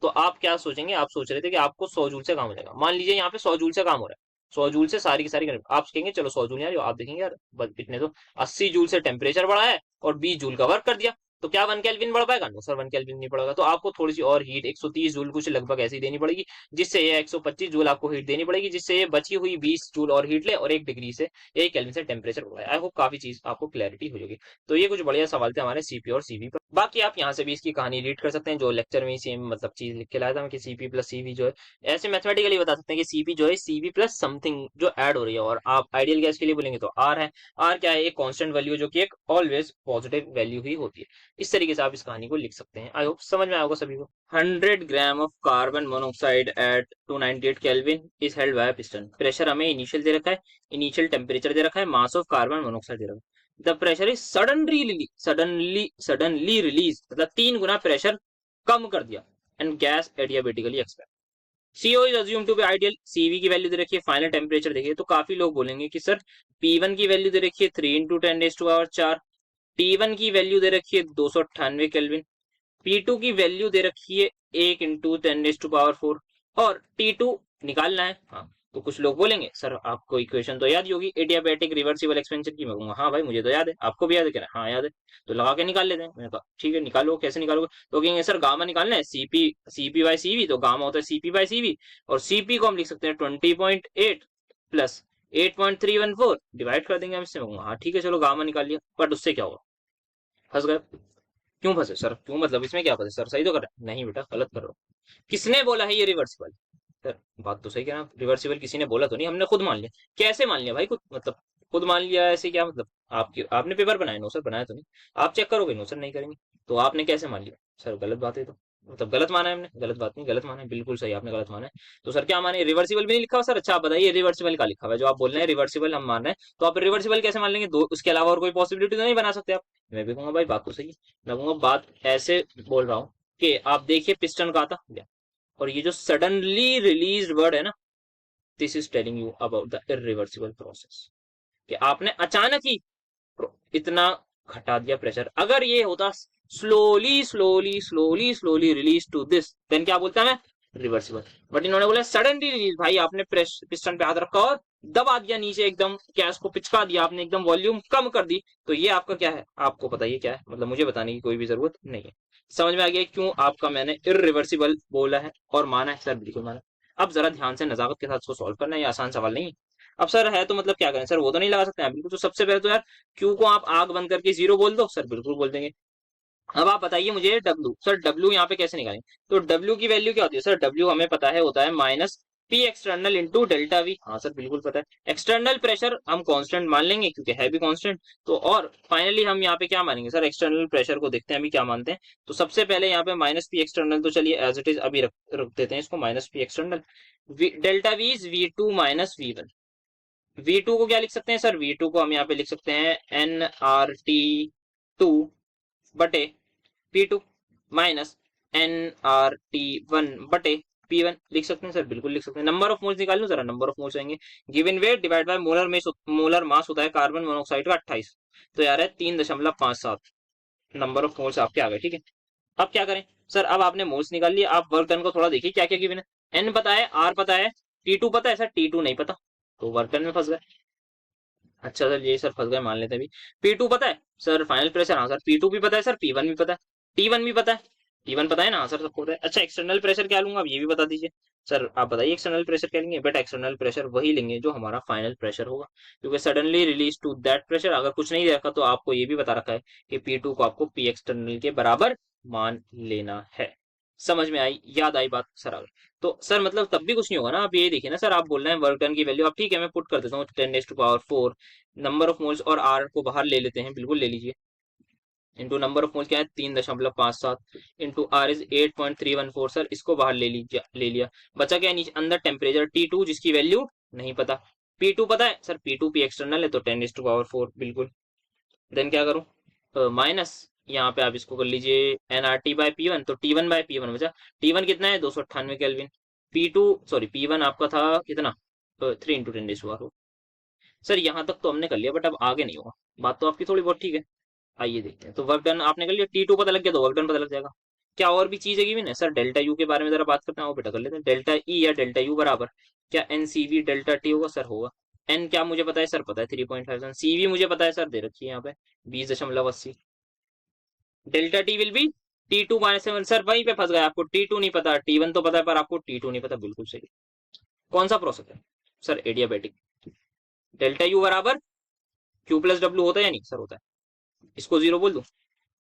तो आप क्या सोचेंगे, आप सोच रहे थे कि आपको 100 जूल से काम हो जाएगा, मान लीजिए यहाँ पे 100 जूल से काम हो रहा है, 100 जूल से सारी की सारी आप कहेंगे चलो 100 जूल यार, आप देखेंगे यार इतने तो 80 जूल से टेम्परेचर बढ़ा है और 20 जूल का वर्क कर दिया, तो क्या 1 केल्विन बढ़ पाएगा? नो सर, 1 केल्विन नहीं बढ़ेगा। तो आपको थोड़ी सी और हीट 130 जूल कुछ लगभग ऐसी देनी पड़ेगी, जिससे ये 125 जूल आपको हीट देनी पड़ेगी, जिससे ये बची हुई 20 जूल और हीट ले और 1 डिग्री से 1 केल्विन से टेम्परेचर बढ़ाए। आई होप काफी चीज आपको क्लैरिटी हो जाएगी। तो ये कुछ बढ़िया सवाल थे हमारे सीपी और सीवी पर। बाकी आप यहाँ से भी इसकी कहानी रीड कर सकते हैं, जो लेक्चर में सेम मतलब चीज लिख के लाया था कि सीपी प्लस सीवी जो है, ऐसे मैथमेटिकली बता सकते हैं कि सीपी जो है सीवी प्लस समथिंग जो ऐड हो रही है, और आप आइडियल गैस के लिए बोलेंगे तो आर है। आर क्या है? एक कांस्टेंट वैल्यू जो कि एक ऑलवेज पॉजिटिव वैल्यू ही होती है। इस तरीके से आप इस कहानी को लिख सकते हैं। आई होप समझ में आएगा सभी को। 100 gram of carbon monoxide at 298 kelvin is held by piston. Pressure हमें इनिशियल दे रखा है, इनिशियल टेम्परेचर दे रखा है, मास ऑफ कार्बन मोनोऑक्साइड दे रखा है। The pressure is suddenly release, मतलब 3 गुना प्रेशर कम कर दिया, and gas adiabatically expand. CO is assume to be ideal. CV की वैल्यू दे रखी है, फाइनल टेम्परेचर देखिए, तो काफी लोग बोलेंगे कि सर P1 की वैल्यू दे रखी है 3 × 10⁴, T1 की वैल्यू दे रखी है 298 केल्विन, P2 की वैल्यू दे रखी है 1 × 10⁴, और T2 निकालना है। हाँ, तो कुछ लोग बोलेंगे सर आपको इक्वेशन तो याद ही होगी, एडियाबैटिक रिवर्सिबल एक्सपेंशन की। मैं कहूंगा हाँ भाई मुझे तो याद है, आपको भी याद है? कह रहे हाँ याद है, तो लगा के निकाल लेते हैं। मैंने कहा ठीक है निकालो, कैसे निकालोगे? तो कहेंगे सर गामा निकालना है, CP/CV, तो गामा होता है CP/CV, और CP को हम लिख सकते हैं 20.8 प्लस 8.314, डिवाइड कर देंगे हम इससे। मैं कहूंगा हाँ ठीक है चलो गामा निकाल लिया। बट उससे क्या होगा? फंस गए। क्यों फंसे सर? क्यों मतलब इसमें क्या फंसे सर? सही तो कर रहे हैं? नहीं बेटा, गलत कर रहे हो। किसने बोला है ये रिवर्सिबल? सर बात तो सही कह रहा हूं, रिवर्सिबल किसी ने बोला तो नहीं, हमने खुद मान लिया। कैसे मान लिया भाई? खुद मतलब खुद मान लिया ऐसे क्या मतलब? आपकी आपने पेपर बनाया? नो सर बनाया तो नहीं। आप चेक करोगे? नो सर नहीं करेंगे। तो आपने कैसे मान लिया? सर गलत बात है, तो मतलब गलत माना है हमने। गलत बात नहीं, गलत माना है, बिल्कुल सही आपने गलत माना है। तो सर क्या माने? रिवर्सिबल भी नहीं लिखा हुआ सर? अच्छा आप बताइए रिवर्सिबल का लिखा हुआ है, जो आप बोल रहे हैं रिवर्सिबल हम मान रहे हैं, तो आप रिवर्सिबल कैसे मान लेंगे? दो उसके अलावा और कोई पॉसिबिलिटी तो नहीं बना सकते आप? मैं भी कहूंगा भाई बात तो सही है। मैं कहूंगा बात ऐसे बोल रहा हूँ कि आप देखिए पिस्टन का था, और ये जो सडनली रिलीज वर्ड है ना, this is telling you about the irreversible process, कि आपने अचानक ही इतना घटा दिया प्रेशर। अगर ये होता slowly slowly slowly slowly release to this, then क्या बोलता है? रिवर्सिबल। बट इन्होंने बोला सडनली रिलीज। भाई आपने प्रेस पिस्टन पे हाथ रखा और दबा दिया नीचे, एकदम गैस को पिचका दिया आपने, एकदम वॉल्यूम कम कर दी। तो ये आपका क्या है? आपको बताइए क्या है? मतलब मुझे बताने की कोई भी जरूरत नहीं है। समझ में आ गया क्यों आपका मैंने इरिवर्सिबल बोला है और माना है? सर बिल्कुल माना। अब जरा ध्यान से नजाकत के साथ इसको सॉल्व करना है, ये आसान सवाल नहीं है। अब सर है तो मतलब क्या करें सर? वो तो नहीं लगा सकते हैं बिल्कुल। तो सबसे पहले तो यार क्यू को आप आग बंद करके 0 बोल दो। सर बिल्कुल बोल देंगे। अब आप बताइए मुझे डब्ल्यू, सर डब्ल्यू यहाँ पे कैसे निकालेंगे? तो डब्ल्यू की वैल्यू क्या होती है? सर डब्ल्यू हमें पता है होता है minus P external into delta we. हाँ सर बिल्कुल पता है। एक्सटर्नल प्रेशर हम कांस्टेंट मान लेंगे क्योंकि है भी कांस्टेंट। तो और फाइनली हम यहाँ पे क्या मानेंगे? सर एक्सटर्नल प्रेशर को देखते हैं अभी क्या मानते हैं। तो सबसे पहले यहाँ पे माइनस पी एक्सटर्नल, तो चलिए एज इट इज अभी रख देते हैं इसको, minus P external. Delta we is V2 minus V1। V2 को क्या लिख सकते हैं सर? V2 को हम यहाँ पे लिख सकते हैं nRT2 बटे P2 माइनस nRT1 बटे P1 लिख सकते हैं सर, बिल्कुल लिख सकते हैं। नंबर ऑफ मोल्स निकाल लो जरा, नंबर ऑफ मोल्स आएंगे given weight divide by molar mass होता है कार्बन मोनोऑक्साइड का 28, तो यार है 3.57 नंबर ऑफ मोल्स आपके आ गए। ठीक है, अब क्या करें सर? अब आपने मोल्स निकाल लिया, आप वर्क डन को थोड़ा देखिए क्या क्या गिवन है। एन पता है, आर पता है, T2 पता है सर, T2 नहीं पता, तो वर्क डन में फंस गए। अच्छा सर, ये सर फंस गए मान लेते हैं। अभी P2 पता है सर, फाइनल प्रेशर, हाँ सर P2 भी पता है सर, P1 भी पता है, T1 भी पता है, T1 पता है ना, हाँ सर सबको पता है। अच्छा एक्सटर्नल प्रेशर क्या लूंगा, अब ये भी बता दीजिए सर, आप बताइए एक्सटर्नल प्रेशर क्या लेंगे? बेटा एक्सटर्नल प्रेशर वही लेंगे जो हमारा फाइनल प्रेशर होगा, क्योंकि suddenly release to that pressure, अगर कुछ नहीं रखा तो आपको ये भी बता रखा है कि P2 को आपको P एक्सटर्नल के बराबर मान लेना है। समझ में आई, याद आई बात सर? आगे तो सर मतलब तब भी कुछ नहीं होगा ना। आप ये देखिए ना सर, आप बोल रहे हैं वर्क डन की वैल्यू, आप ठीक है मैं पुट कर देता हूँ 10⁴, नंबर ऑफ मोल्स और आर को बाहर ले लेते हैं, बिल्कुल ले लीजिए, इंटू नंबर ऑफ मोल्स क्या है 3.57 इंटू आर इज 8.314 सर, इसको बाहर ले लिया, बचा क्या नीचे अंदर टेम्परेचर T2 जिसकी वैल्यू नहीं पता, P2 पता है सर, P2 P एक्सटर्नल है तो 10⁴ बिल्कुल। देन क्या करूं, माइनस यहाँ पे आप इसको कर लीजिए nRT बाय P1, तो T1 बाय P1 बचा, T1 कितना है 298 केल्विन, P2 सॉरी P1 आपका था कितना 3 × 10⁴। सर यहाँ तक तो हमने कर लिया, बट अब आगे नहीं होगा, बात तो आपकी थोड़ी बहुत ठीक है। आइए देखते हैं, तो वर्क डन आपने कर लिया, T2 पता लग गया तो वर्क डन पता लग जाएगा। क्या और भी चीज है गिवन है सर? डेल्टा यू के बारे में जरा बात करते हैं, वो बेटा कर लेते हैं। डेल्टा ई या डेल्टा यू बराबर क्या NCV डेल्टा टी होगा सर? होगा। एन क्या मुझे पता है सर? पता है 3.57, CV मुझे पता है सर, दे रखी है यहाँ पे 20.80, delta T will be T2 - 7 sir, वहीं पे फंस गया, आपको T2 नहीं पता, T1 तो पता है पर आपको T2 नहीं पता, बिल्कुल सही। कौन सा प्रोसेस है सर? एडियाबेटिक। डेल्टा यू बराबर Q+W होता है या नहीं सर? होता है, इसको जीरो बोल दूं?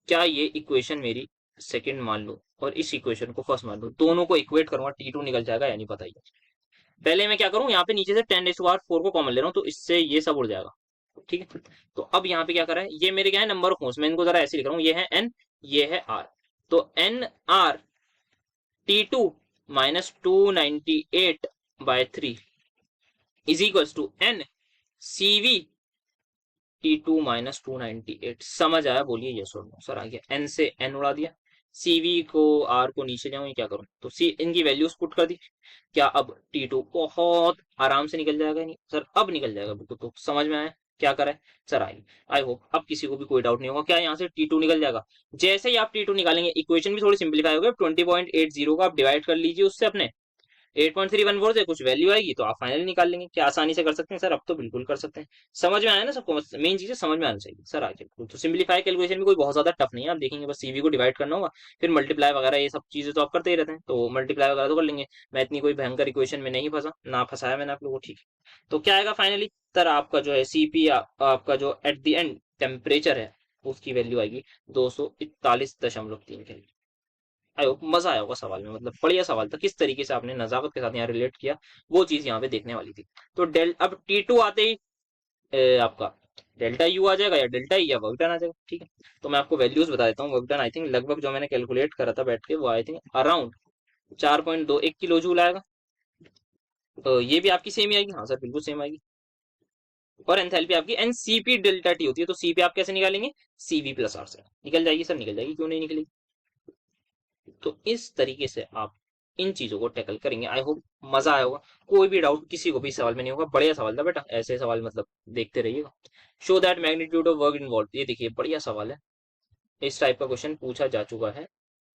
क्या ये इक्वेशन मेरी सेकंड मान लो और इस इक्वेशन को फर्स्ट मान लो, दोनों को इक्वेट करूंगा, T2 निकल जाएगा या नहीं बताइए। पहले मैं क्या करूं, यहाँ पे नीचे से 10⁴ को कॉमन ले रहा हूँ, तो इससे ये सब उड़ जाएगा। ठीक है, तो अब यहाँ पे क्या करा है, ये मेरे क्या है नंबर ऑफ मोल्स, मैं इनको जरा ऐसे लिख रहा हूँ, ये है N, ये है R, तो NR T2 -298/3 is equals to NCV T2 -298। समझ आया? बोलिए यस और नो सर। आ गया, N से N उड़ा दिया, CV को R को नीचे जाऊं, क्या करूं, तो C इनकी वैल्यूज पुट कर दी। क्या अब T2 बहुत आराम से निकल जाएगा? नहीं सर, अब निकल जाएगा बिल्कुल। तो समझ में आया क्या करा है सर? आई होप अब किसी को भी कोई डाउट नहीं होगा। क्या यहाँ से T2 निकल जाएगा? जैसे ही आप T2 निकालेंगे, इक्वेशन भी थोड़ी सिंप्लीफाई हो गई, 20.80 को आप डिवाइड कर लीजिए उससे अपने 8.314 से कुछ वैल्यू आएगी तो आप फाइनली निकाल लेंगे। क्या आसानी से कर सकते हैं सर? अब तो बिल्कुल कर सकते हैं। समझ में आया ना सबको? मेन चीजें समझ में आनी चाहिए सर। आगे तो सिंप्लीफाई कैलकुलेशन भी कोई बहुत ज्यादा टफ नहीं है, आप देखेंगे बस CV को डिवाइड करना होगा, फिर मल्टीप्लाई वगैरह ये सब चीजें तो आप करते ही रहते हैं, तो मल्टीप्लाई वगैरह तो कर लेंगे। मैं इतनी कोई भयंकर इक्वेशन में नहीं फंसा, ना फंसाया मैंने आप लोगों को। ठीक है, तो क्या आएगा फाइनली सर? आपका जो है CP आपका जो एट द एंड टेम्परेचर है उसकी वैल्यू आएगी 241.3 केल्विन। आई होप मजा आया होगा सवाल में, मतलब बढ़िया सवाल था, किस तरीके से आपने नजाकत के साथ यहाँ रिलेट किया वो चीज यहाँ पे देखने वाली थी। तो अब T2 आते ही आपका डेल्टा यू आ जाएगा या डेल्टा ई या वर्क डन आ जाएगा। ठीक है, तो मैं आपको वैल्यूज बता देता हूँ। वर्क डन आई थिंक लगभग जो मैंने कैलकुलेट करा था बैठ के, वो I think around 4.21 kilo joule आएगा। तो ये भी आपकी सेम ही आएगी, हाँ सर बिल्कुल सेम आएगी। और एंथैल्पी आपकी NCP डेल्टा टी होती है, तो CP आप कैसे निकालेंगे? CV+R से निकल जाएगी सर, निकल जाएगी, क्यों नहीं निकलेगी? तो इस तरीके से आप इन चीजों को टैकल करेंगे। आई होप मजा आया होगा, कोई भी डाउट किसी को भी सवाल में नहीं होगा। बढ़िया सवाल था बेटा, ऐसे सवाल मतलब देखते रहिएगा। Show that magnitude of work involve, ये देखिए बढ़िया सवाल है, इस टाइप का क्वेश्चन पूछा जा चुका है।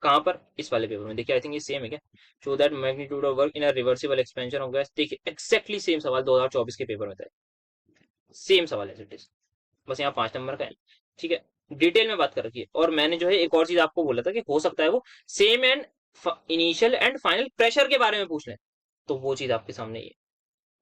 कहाँ पर? इस वाले पेपर में। देखिए आई थिंक ये सेम है क्या? Show that magnitude of work in a reversible expansion of gas, देखिए एक्जैक्टली सेम सवाल 2024 के पेपर में था, सेम सवाल है इट इज, बस यहाँ 5 नंबर का है। ठीक है, डिटेल में बात कर रखी है। और मैंने जो है एक और चीज आपको बोला था कि हो सकता है वो same and initial and final pressure के बारे में पूछ लें, तो वो चीज आपके सामने ही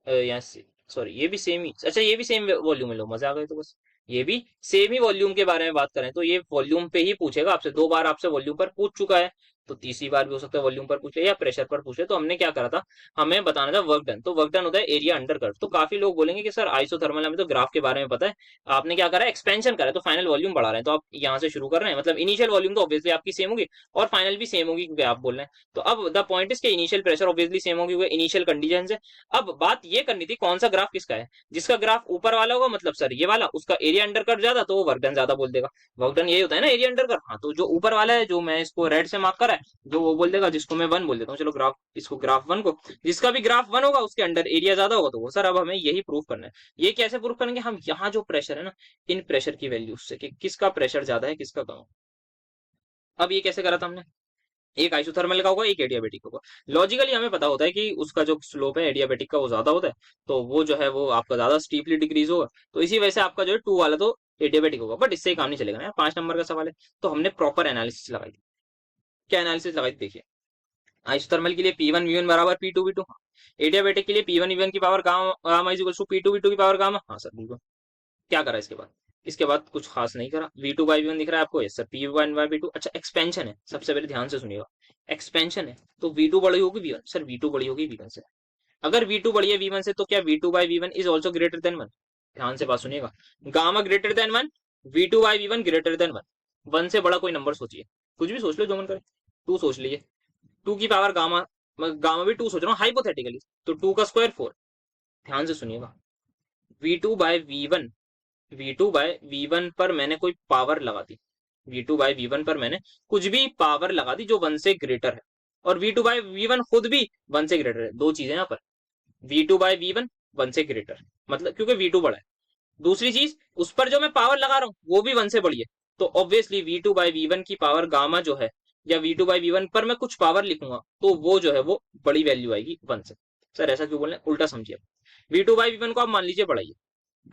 है। यहाँ सॉरी, ये भी सेम ही, अच्छा ये भी सेम वॉल्यूम में लो, मजा आ गए तो बस। ये भी सेम ही वॉल्यूम के बारे में बात करें तो ये वॉल्यूम पे ही पूछेगा आपसे, 2 बार आपसे वॉल्यूम पर पूछ चुका है, तो तीसरी बार भी हो सकता है वॉल्यूम पर पूछे या प्रेशर पर पूछे। तो हमने क्या करा था, हमें बताना था वर्क डन। तो वर्क डन होता है एरिया अंडर कर्व। तो काफी लोग बोलेंगे कि सर आइसोथर्मल हमें तो ग्राफ के बारे में पता है, आपने क्या करा, एक्सपेंशन करा है, तो फाइनल वॉल्यूम बढ़ा रहे हैं। तो आप यहाँ से शुरू कर रहे हैं, मतलब इनिशियल वॉल्यूम तो ऑब्वियसली आपकी सेम होगी और फाइनल भी सेम होगी, क्योंकि आप बोल रहे हैं। तो अब द पॉइंट इज के इनिशियल प्रेशर ऑब्वियसली सेम होगी, इनिशियल कंडीशन है। अब बात ये करनी थी कौन सा ग्राफ किसका है। जिसका ग्राफ ऊपर वाला होगा, मतलब सर ये वाला, उसका एरिया अंडर कर्व ज्यादा, तो वो वर्क डन ज्यादा बोल देगा। वर्क डन यही होता है ना, एरिया अंडर कर्व। हाँ, तो जो ऊपर वाला है, जो मैं इसको रेड से मार्क करा है, जो वो बोल देगा, जिसको मैं 1 बोल देता हूँ, चलो ग्राफ, इसको ग्राफ 1 को, जिसका भी ग्राफ 1 होगा उसके अंडर एरिया ज्यादा होगा। तो वो सर अब हमें यही प्रूफ करना है। ये कैसे प्रूफ करेंगे हम, यहाँ जो प्रेशर है ना, इन प्रेशर की वैल्यू से, कि किसका प्रेशर ज्यादा है किसका कम है। अब ये कैसे करा था हमने, एक आइसोथर्मल का होगा एक एडियाबेटिक होगा। लॉजिकली हमें पता होता है कि उसका जो स्लोप है एडियाबेटिक का वो ज्यादा होता है, तो वो जो है वो आपका ज्यादा स्टीपली डिक्रीज होगा। तो इसी वजह से आपका जो है 2 वाला तो एडियाबेटिक होगा। बट इससे ही काम नहीं चलेगा ना यार, 5 नंबर का सवाल है। तो हमने प्रॉपर एनालिसिस लगाई थी। क्या एनालिसिस लगाई थी देखिए, आइसोथर्मल के लिए P1 V1 बराबर P2 V2, एडियाबेटिक के लिए P1 V1 की power gamma is equal to P2 V2 की पावर गामा। हाँ सर बिल्कुल। क्या करा इसके बाद, इसके बाद कुछ खास नहीं करा। V2 बाई V1 दिख रहा है आपको, yes sir P1 by V2। अच्छा एक्सपेंशन है, सबसे पहले ध्यान से सुनिएगा, एक्सपेंशन है तो V2 बड़ी होगी V1, सर V2 बड़ी होगी V1 से। अगर V2 बड़ी है V1 से, तो क्या V2 by V1 is also greater than 1। ध्यान से बात सुनिएगा, gamma greater than 1, V2 by V1 greater than 1। 1 से बड़ा कोई नंबर सोचिए, कुछ भी सोच लो जो मन करे। 2 सोच लीजिए, 2 की पावर गामा, गामा भी 2 सोच रहा हूँ हाइपोथेटिकली, तो 2 का स्क्वायर 4। ध्यान से सुनिएगा, V2 by V1, V2 by V1 पर मैंने कोई पावर लगा दी, V2 बाय V1 पर मैंने कुछ भी पावर लगा दी जो 1 से ग्रेटर है, और V2 बाय V1 खुद भी 1 से ग्रेटर है। दो चीजें यहाँ पर, V2 बाय V1 1 से ग्रेटर, मतलब क्योंकि V2 बड़ा है। दूसरी चीज, उस पर जो मैं पावर लगा रहा हूँ वो भी 1 से बड़ी है, तो ऑब्वियसली V2 बाय V1 की पावर गामा जो है, या V2 बाय V1 पर मैं कुछ पावर लिखूंगा, तो वो जो है वो बड़ी वैल्यू आएगी 1 से। सर ऐसा क्यों बोल रहे हैं, उल्टा समझिए। V2 बाय V1 को आप मान लीजिए बढ़ाइए,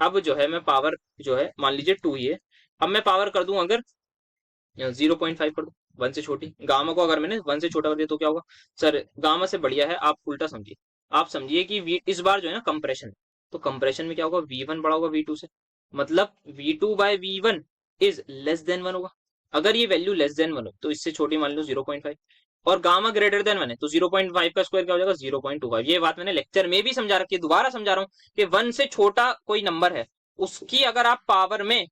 अब जो है मैं पावर जो है मान लीजिए 2 ही है, अब मैं पावर कर दूं अगर 0.5 कर दूं, 1 से छोटी। गामा को अगर मैंने 1 से छोटा कर दिया तो क्या होगा, सर गामा से बढ़िया है, आप उल्टा समझिए। आप समझिए कि इस बार जो है ना कंप्रेशन, तो कंप्रेशन में क्या होगा, V1 बड़ा होगा V2 से, मतलब V2 by V1 is less than 1 होगा। अगर ये वैल्यू लेस देन 1 हो तो इससे छोटी मान लो 0.5, और गामा ग्रेटर देन 1 है तो 0.5 का स्क्वायर क्या हो जाएगा 0.25। ये बात मैंने लेक्चर में भी समझा रखी है, दोबारा समझा रहा हूँ कि 1 से छोटा कोई नंबर है, उसकी अगर आप पावर में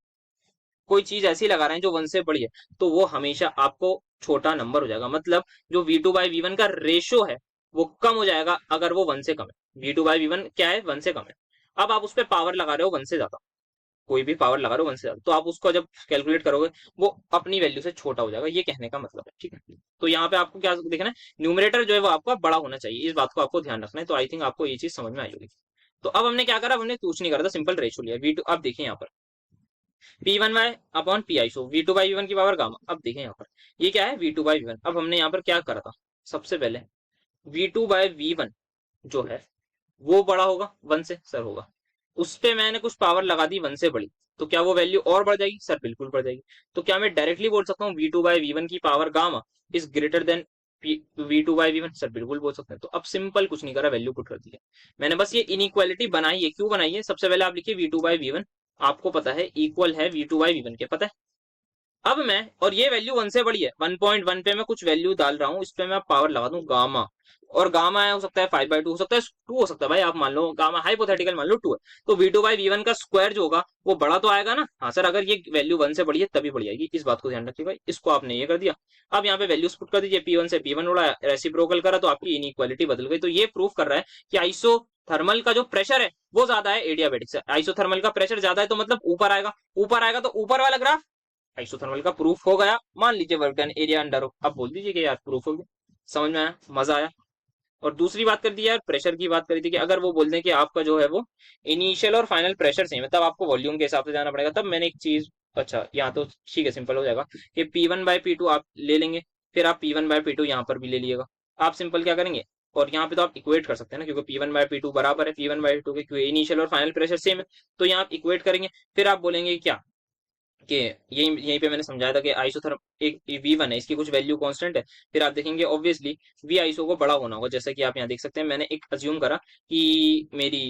कोई चीज ऐसी लगा रहे हैं जो 1 से बड़ी है, तो वो हमेशा आपको छोटा नंबर हो जाएगा। मतलब जो V2 बाई V1 का रेशो है वो कम हो जाएगा अगर वो 1 से कम है। V2 बाई V1 क्या है, 1 से कम है। अब आप उस पर पावर लगा रहे हो 1 से ज्यादा, कोई भी पावर लगा रहे हो 1 से ज्यादा, तो आप उसको जब कैलकुलेट करोगे वो अपनी वैल्यू से छोटा हो जाएगा, ये कहने का मतलब है, ठीक है। तो यहाँ पे आपको क्या देखना है, न्यूमरेटर जो है वो आपका बड़ा होना चाहिए, इस बात को आपको ध्यान रखना है। तो आई थिंक आपको ये चीज समझ में आई होगी। तो अब हमने क्या करा, हमने कुछ नहीं करा था, सिंपल रेशो लिया V2। अब देखिए यहाँ पर P1 by upon Pi, so V2 by V1 की पावर गामा। अब देखें यहाँ पर ये क्या है, V2 बाई V1। अब हमने यहाँ पर क्या करा था, सबसे पहले V2 बाय V1 जो है वो बड़ा होगा 1 से, सर होगा। उस पे मैंने कुछ पावर लगा दी 1 से बड़ी, तो क्या वो वैल्यू और बढ़ जाएगी, सर बिल्कुल बढ़ जाएगी। तो क्या मैं डायरेक्टली बोल सकता हूँ V2 बाय V1 की power gamma is greater than V2 by V1, sir बिल्कुल बोल सकते हैं। तो अब सिंपल कुछ नहीं करा, वैल्यू पुट कर दी है मैंने, बस ये इनइक्वालिटी बनाई है। क्यों बनाई है, सबसे पहले आप लिखिए V2 बाय V1, आपको पता है इक्वल है V2 बाय V1 के, पता है। अब मैं, और ये वैल्यू 1 से बड़ी है, 1.1 पे मैं कुछ वैल्यू डाल रहा हूँ, इस पे मैं पावर लगा दूं गामा, और गामा है हो सकता है 5/2, हो सकता है 2 हो सकता है भाई, आप मान लो गामा हाइपोथेटिकल मान लो 2 है, तो V2 बाई V1 का स्क्वायर जो होगा वो बड़ा तो आएगा ना। हाँ सर, अगर ये वैल्यू 1 से बड़ी है तभी बड़ी आएगी, इस बात को ध्यान रखिएगा। इसको आपने ये कर दिया, अब यहाँ पे वैल्यूज पुट कर दीजिए, P1 से P1 उड़ा, रेसिप्रोकल करा तो आपकी इनइक्वालिटी बदल गई। तो ये प्रूफ कर रहा है कि आइसोथर्मल का जो प्रेशर है वो ज्यादा है एडियाबेटिक से। आइसोथर्मल का प्रेशर ज्यादा है तो मतलब ऊपर आएगा, ऊपर आएगा तो ऊपर वाला ग्राफ आइसोथर्मल का प्रूफ हो गया। मान लीजिए वर्क डन एरिया अंडर हो, अब बोल दीजिए कि यार प्रूफ हो गया, समझ में आया, मजा आया। और दूसरी बात कर दी यार, प्रेशर की बात करी थी कि अगर वो बोल दें कि आपका जो है वो इनिशियल और फाइनल प्रेशर सेम है, तब आपको वॉल्यूम के हिसाब से जाना पड़ेगा। तब मैंने एक चीज, अच्छा यहाँ तो ठीक है, सिंपल हो जाएगा कि P1 बाय P2 आप ले लेंगे, फिर आप P1 बाय P2 यहाँ पर भी ले लीजिएगा। आप सिंपल क्या करेंगे, और यहाँ पे तो आप इक्वेट कर सकते हैं ना, क्योंकि P1 बाय P2 बराबर है P1 बाय P2 के, क्योंकि इनिशियल और फाइनल प्रेशर सेम है। तो यहाँ आप इक्वेट करेंगे, फिर आप बोलेंगे क्या कि यहीं पे मैंने समझाया था कि आइसोथर्म एक V1 है, इसकी कुछ वैल्यू कांस्टेंट है। फिर आप देखेंगे ऑब्वियसली V आइसो को बड़ा होना होगा, जैसा कि आप यहाँ देख सकते हैं। मैंने एक अज्यूम करा कि मेरी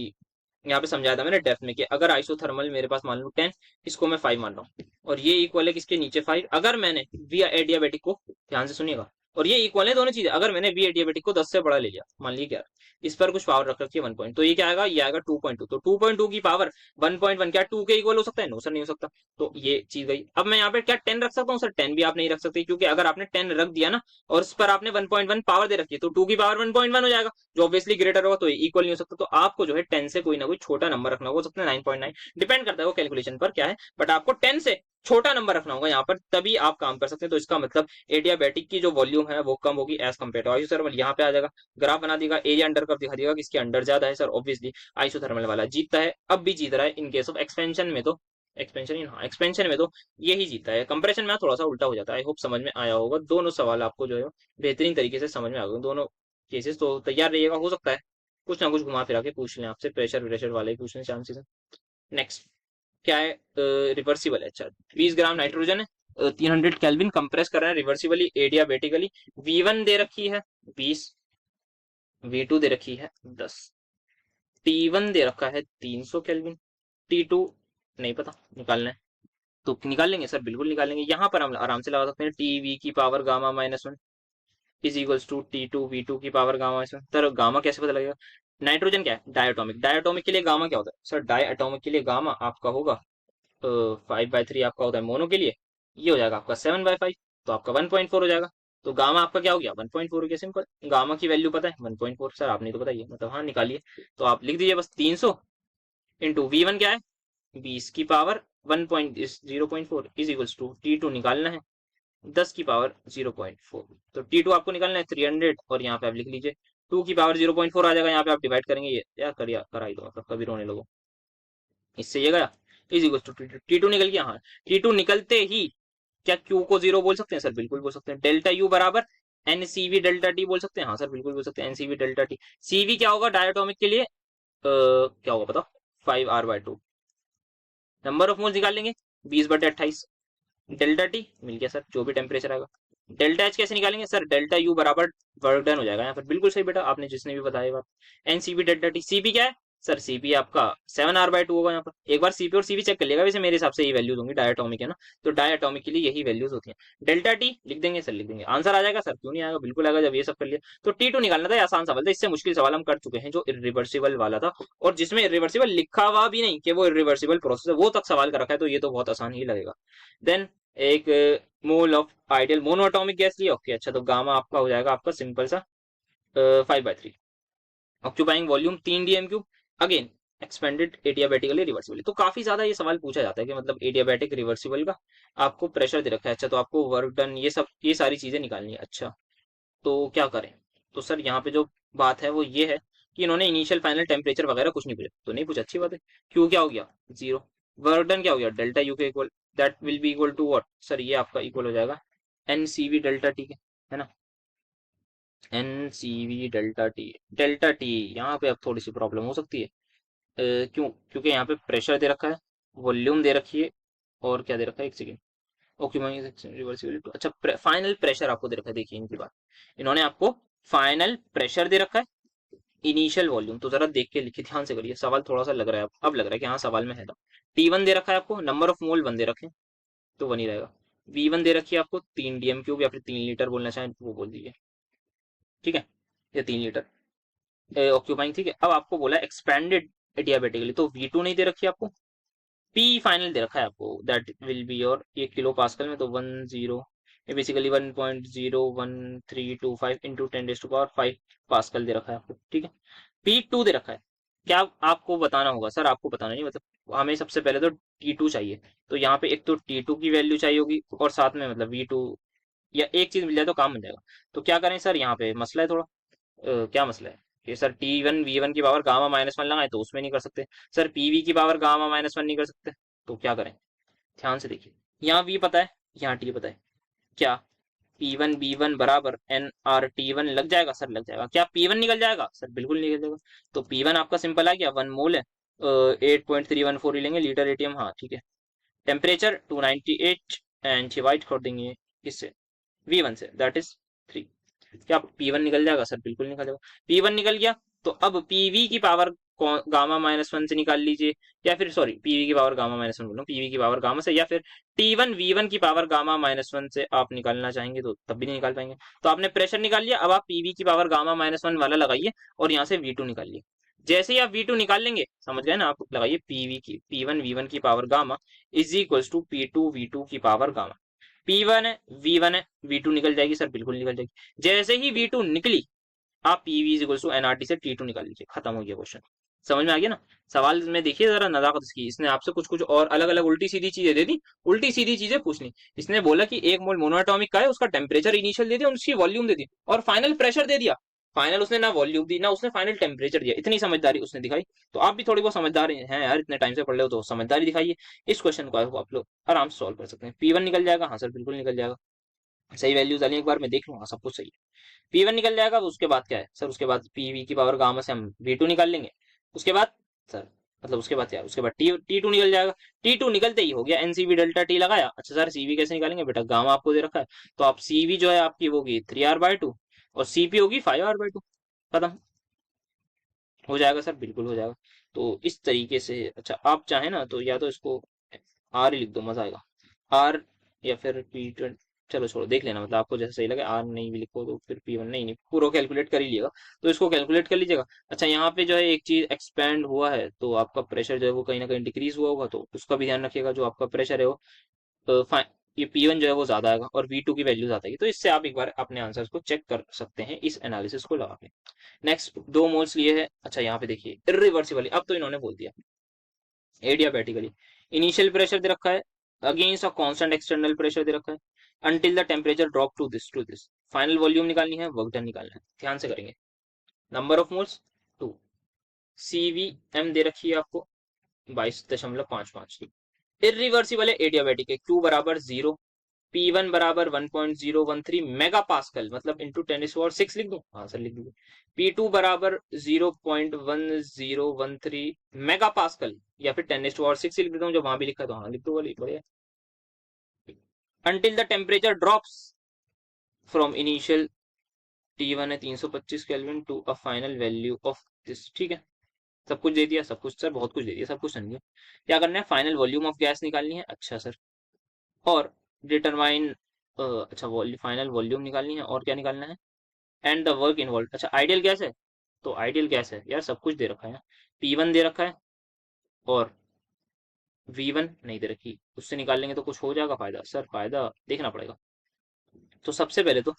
यहाँ पे समझाया था मैंने डेप्थ में कि अगर आइसोथर्मल मेरे पास मान लो 10, इसको मैं 5 मान रहा हूँ, और ये इक्वल है किसके नीचे 5। अगर मैंने V एडियाबेटिक को, ध्यान से सुनिएगा, और ये इक्वल है दोनों चीजें। अगर मैंने बी एडियाबेटिक को 10 से बड़ा ले लिया, मान लीजिए क्या, इस पर कुछ पावर रख रखी है 1 पॉइंट, तो ये क्या आएगा, ये आएगा 2.2। तो 2.2 की पावर 1.1 क्या 2 के इक्वल हो सकता है? नो सर, नहीं हो सकता। तो ये चीज गई। अब मैं यहाँ पे क्या 10 रख सकता हूँ? सर 10 भी आप नहीं रख सकते, क्योंकि अगर आपने 10 रख दिया ना और उस पर आपने 1.1 पावर दे रखी है, तो 2 की पावर 1.1 हो जाएगा, जो ऑब्वियसली ग्रेटर होगा, तो ये इक्वल नहीं हो सकता। तो आपको जो है 10 से कोई ना कोई छोटा नंबर रखना होगा, हो सकता है 9.9, डिपेंड करता है वो कैलकुलेशन पर क्या है, बट आपको 10 से छोटा नंबर रखना होगा यहाँ पर, तभी आप काम कर सकते हैं। तो इसका मतलब एडियाबेटिक की जो वॉल्यूम है वो कम होगी एज कम्पेयर टू आइसोथर्मल। यहाँ पे आ जाएगा, ग्राफ बना देगा, एरिया अंडर कर्व दिखा देगा, किसके अंडर ज्यादा है? सर ऑब्वियसली आइसोथर्मल वाला जीतता है, अब भी जीत रहा है। इन केस ऑफ एक्सपेंशन में तो, एक्सपेंशन में तो यही जीता है। कंप्रेशन में थोड़ा सा उल्टा हो जाता है। आई होप समझ में आया होगा, दोनों सवाल आपको जो है बेहतरीन तरीके से समझ में आ गए दोनों केसेस। तो तैयार रहिएगा, हो सकता है कुछ ना कुछ घुमा फिरा के पूछ लें आपसे, प्रेशर व्रेशर वाले ही पूछने चांसेस है। नेक्स्ट क्या है, रिवर्सिबल है। अच्छा 20 ग्राम नाइट्रोजन है, 300 केल्विन, कंप्रेस कर रहा है रिवर्सिबली एडियाबेटिकली। V1 दे रखी है 20, V2 दे रखी है 10, T1 दे रखा है 300 केल्विन, T2 नहीं पता, निकालना है तो निकाल लेंगे सर, बिल्कुल निकालेंगे। यहाँ पर हम आराम से लगा सकते हैं, TV की power gamma -1 is equals to T2 V2 की पावर गामा -1। सर गामा कैसे पता लगेगा? नाइट्रोजन क्या है? डायटोमिक। डायटोमिक के लिए गामा क्या होता है? सर डायटोमिक के लिए गामा आपका होगा 5/3 आपका होता है मोनो के लिए, ये हो जाएगा आपका 7/5, तो आपका 1.4 हो जाएगा। तो गामा आपका क्या हो गया? 1.4 हो गया, सिंपल। गामा की वैल्यू पता है 1.4, सर आपने तो बताइए, मतलब हाँ निकालिए। तो आप लिख दीजिए बस 300 इंटू V1 क्या है 20 की power 0.4 is equals to T2 निकालना है 10 की पावर 0.4, तो T2 आपको निकालना है 300, और यहाँ पे आप लिख लीजिए 2 की पावर 0.4 आ जाएगा। यहाँ पे आप डिवाइड करेंगे, ये या करा ही दो, मतलब कभी रोने लगो, इससे ये गया इज इक्वल टू T2 निकल गया। हाँ T2 निकलते ही क्या Q को 0 बोल सकते हैं? सर बिल्कुल बोल सकते हैं। डेल्टा U बराबर NCV डेल्टा T बोल सकते हैं? हाँ सर बिल्कुल बोल सकते हैं, NCV डेल्टा T। CV क्या होगा डायटोमिक के लिए? क्या होगा बताओ? 5R/2। नंबर ऑफ मोल्स निकाल लेंगे 20/28, डेल्टा टी मिल गया सर, जो भी टेम्परेचर आएगा। डेल्टा एच कैसे निकालेंगे? सर डेल्टा यू बराबर वर्क डन हो जाएगा यहाँ पर, बिल्कुल सही बेटा, आपने जिसने भी बताया बात। NCB delta T. सीबी क्या है? सर सीबी आपका 7R/2 होगा यहाँ पर। एक बार सीपी और सीबी चेक कर लेगा, वैसे मेरे हिसाब से यही वैल्यूज होंगी, डायटोमिक है ना, तो डायटोमिक के लिए यही वैल्यूज होती हैं। डेल्टा टी लिख देंगे सर, लिख देंगे, आंसर आ जाएगा सर, क्यों नहीं आएगा, बिल्कुल आएगा जब ये सब कर लिया। तो T2 निकालना था, आसान सवाल था, इससे मुश्किल सवाल हम कर चुके हैं जो इरिवर्सिबल वाला था, और जिसमें इरिवर्सिबल लिखा हुआ भी नहीं कि वो इरिवर्सिबल प्रोसेस है, वो तक सवाल कर रखा है, तो ये तो बहुत आसान ही लगेगा। देन एक mole of ideal monoatomic gas लिया, ओके। अच्छा तो गामा आपका हो जाएगा आपका सिंपल सा 5/3, occupying volume 3 dm3, again expanded adiabatically reversible. तो काफी ज्यादा ये सवाल पूछा जाता है कि मतलब एडियाबेटिक रिवर्सिबल का आपको प्रेशर दे रखा है, अच्छा तो आपको वर्क डन ये सब ये सारी चीजें निकालनी है। अच्छा तो क्या करें? तो सर यहाँ पे जो बात है वो ये है कि इन्होंने इनिशियल फाइनल टेम्परेचर वगैरह कुछ नहीं पूछा, तो नहीं पूछा, अच्छी बात है। क्यू क्या हो गया 0, वर्क डन क्या हो गया डेल्टा यू के equal, that will be equal to what? Sir ये आपका इक्वल हो जाएगा NCV डेल्टा टी के, है ना, NCV delta T. Delta T यहाँ पे अब थोड़ी सी प्रॉब्लम हो सकती है, क्यों? क्योंकि यहाँ पे प्रेशर दे रखा है, वॉल्यूम दे रखी है, और क्या दे रखा है, एक सेकेंड, ओके रिवर्सिबिलिटी। अच्छा फाइनल प्रेशर आपको दे रखा है, देखिए इनकी बात, इन्होंने आपको फाइनल प्रेशर दे रखा है, इनिशियल वॉल्यूम, तो जरा देख के लिखिए, ध्यान से करिए, सवाल थोड़ा सा लग रहा है, अब लग रहा है कि हाँ सवाल में है। था T1 दे रखा है आपको, नंबर ऑफ मोल 1 दे रखे, तो 1 ही रहेगा। V1 दे रखी है आपको 3 dm3, या फिर 3 लीटर बोलना चाहें तो वो बोल दीजिए, ठीक है, या 3 लीटर ऑक्यूपाइंग, ठीक है। अब आपको बोला एक्सपैंडेड एडियाबेटिकली, तो V2 नहीं दे रखी है आपको, P फाइनल दे रखा है आपको, दैट विल बी योर, ये किलो पास्कल में, तो 10 ये बेसिकली 1.01325 इंटू 10⁵ पास्कल दे रखा है आपको, ठीक है। P2 दे रखा है, क्या आपको बताना होगा? सर आपको बताना नहीं, मतलब हमें सबसे पहले तो T2 चाहिए, तो यहाँ पे एक तो T2 की वैल्यू चाहिए होगी, और साथ में मतलब V2, या एक चीज मिल जाए तो काम बन जाएगा। तो क्या करें सर, यहाँ पे मसला है थोड़ा, क्या मसला है कि सर T1 V1 की पावर गामा -1 लगाए तो उसमें नहीं कर सकते, सर PV की पावर गामा -1 नहीं कर सकते, तो क्या करें? ध्यान से देखिए, यहाँ V पता है, यहाँ T पता है, क्या P1 B1 बराबर nRT1 लग जाएगा? सर लग जाएगा। क्या P1 निकल जाएगा? सर बिल्कुल निकल जाएगा। तो P1 आपका सिंपल आ गया, 1 मोल है, 8.314 ही लेंगे लीटर एटीएम, हाँ ठीक है। टेम्परेचर 298, एंड डिवाइड कर देंगे किससे? V1 से, दैट इज 3। क्या P1 निकल जाएगा? सर बिल्कुल निकल जाएगा। P1 निकल गया, तो अब PV की पावर गामा -1 से निकाल लीजिए, या फिर सॉरी पीवी की पावर गामा -1 बोल रहा हूँ, पीवी की पावर गामा से, या फिर T1 V1 की पावर गामा -1 से आप निकालना चाहेंगे तो तब भी नहीं निकाल पाएंगे। तो आपने प्रेशर निकाल लिया, अब आप पीवी की पावर गामा -1 वाला लगाइए और यहाँ से V2 निकालिए। जैसे ही आप V2 निकाल लेंगे, समझ गए ना, आप लगाइए पीवी की P1 V1 की power gamma is equals to P2 V2 की पावर गामा। P1 है V1 है, V2 निकल जाएगी सर, बिल्कुल निकल जाएगी। जैसे ही V2 निकली, आप PV is equals to NRT से T2 निकाल लीजिए, खत्म हो गया क्वेश्चन। समझ में आ गया ना। सवाल में देखिए जरा नजाकत इसकी, इसने आपसे कुछ कुछ और अलग अलग उल्टी सीधी चीजें दे दी, उल्टी सीधी चीजें पूछनी। इसने बोला कि एक मोल मोनोएटॉमिक का है, उसका टेम्परेचर इनिशियल दे दिया, उसकी वॉल्यूम दे दी और फाइनल प्रेशर दे दिया। फाइनल उसने ना वॉल्यूम दी ना उसने फाइनल टेम्परेचर दिया, इतनी समझदारी उसने दिखाई। तो आप भी थोड़ी बहुत समझदार हैं यार, इतने टाइम से पढ़ रहे हो तो समझदारी दिखाइए। इस क्वेश्चन को आप लोग आराम से सॉल्व कर सकते हैं। P1 निकल जाएगा, हाँ सर बिल्कुल निकल जाएगा। सही वैल्यूज डालिए एक बार, मैं देख लूंगा सब कुछ सही है। P1 निकल जाएगा, उसके बाद क्या है सर, उसके बाद पीवी की पावर गामा से हम V2 निकाल लेंगे। उसके बाद सर मतलब उसके बाद क्या है, उसके बाद T2 निकल जाएगा। T2 निकलते ही हो गया एनसीवी डेल्टा टी लगाया। अच्छा सर सीवी कैसे निकालेंगे बेटा, गामा आपको दे रखा है, तो आप सीवी जो है आपकी वो होगी 3R/2 और सीपी होगी 5R/2। खत्म हो जाएगा सर, बिल्कुल हो जाएगा। तो इस तरीके से, अच्छा आप चाहें ना तो या तो इसको आर ही लिख दो, मजा आएगा। आर या फिर P20, चलो छोड़ो देख लेना, मतलब आपको जैसे सही लगे। आर नहीं भी लिखो तो फिर P1 नहीं, नहीं पूरा कैलकुलेट कर ही लिएगा, तो इसको कैलकुलेट कर लीजिएगा। अच्छा यहाँ पे जो है एक चीज एक्सपेंड हुआ है, तो आपका प्रेशर जो है वो कहीं ना कहीं डिक्रीज हुआ होगा, तो उसका भी ध्यान रखिएगा। जो आपका प्रेशर है वो ये P1 जो है वो ज्यादा आएगा और V2 की वैल्यू ज्यादा आएगी। तो इससे आप एक बार अपने आंसर्स को चेक कर सकते हैं इस एनालिसिस को लगा के। नेक्स्ट 2 मोल्स लिए है। अच्छा यहाँ पे देखिए इरिवर्सिबली, अब तो इन्होंने बोल दिया एडियाबैटिकली। इनिशियल प्रेशर दे रखा है, against a constant external pressure दे रखा है, until the temperature drop to this. Final volume निकालनी है, वर्क डन निकालना है, ध्यान से करेंगे। नंबर ऑफ मोल्स 2, CVM दे रखी है आपको 22.55। इरिवर्सिबल है, एडियाबैटिक है, Q बराबर 0, P1 बराबर 1.013 मेगा पास्कल, मतलब इंटू 10⁻6 लिख दूं, हाँ सर लिख दूंगा। P2 बराबर 0.1013 मेगा पास्कल, या फिर 10⁻6 लिख देता हूँ, जब वहां भी लिखा तो हाँ लिख दो, बढ़िया। Until the temperature drops from initial T1 है 325 kelvin to a final value of this, ठीक है। सब कुछ दे दिया, सब कुछ सर बहुत कुछ दे दिया, सब कुछ समझिए। क्या करना है, फाइनल वॉल्यूम ऑफ गैस निकालनी है। अच्छा सर, और डिटरमाइन, अच्छा फाइनल वॉल्यूम निकालनी है, और क्या निकालना है, एंड द वर्क इन्वॉल्व। अच्छा आइडियल गैस है, तो आइडियल गैस है यार, सब कुछ दे रखा है। P1 दे रखा है और V1 नहीं दे रखी, उससे निकाल लेंगे तो कुछ हो जाएगा फायदा, सर फायदा देखना पड़ेगा। तो सबसे पहले तो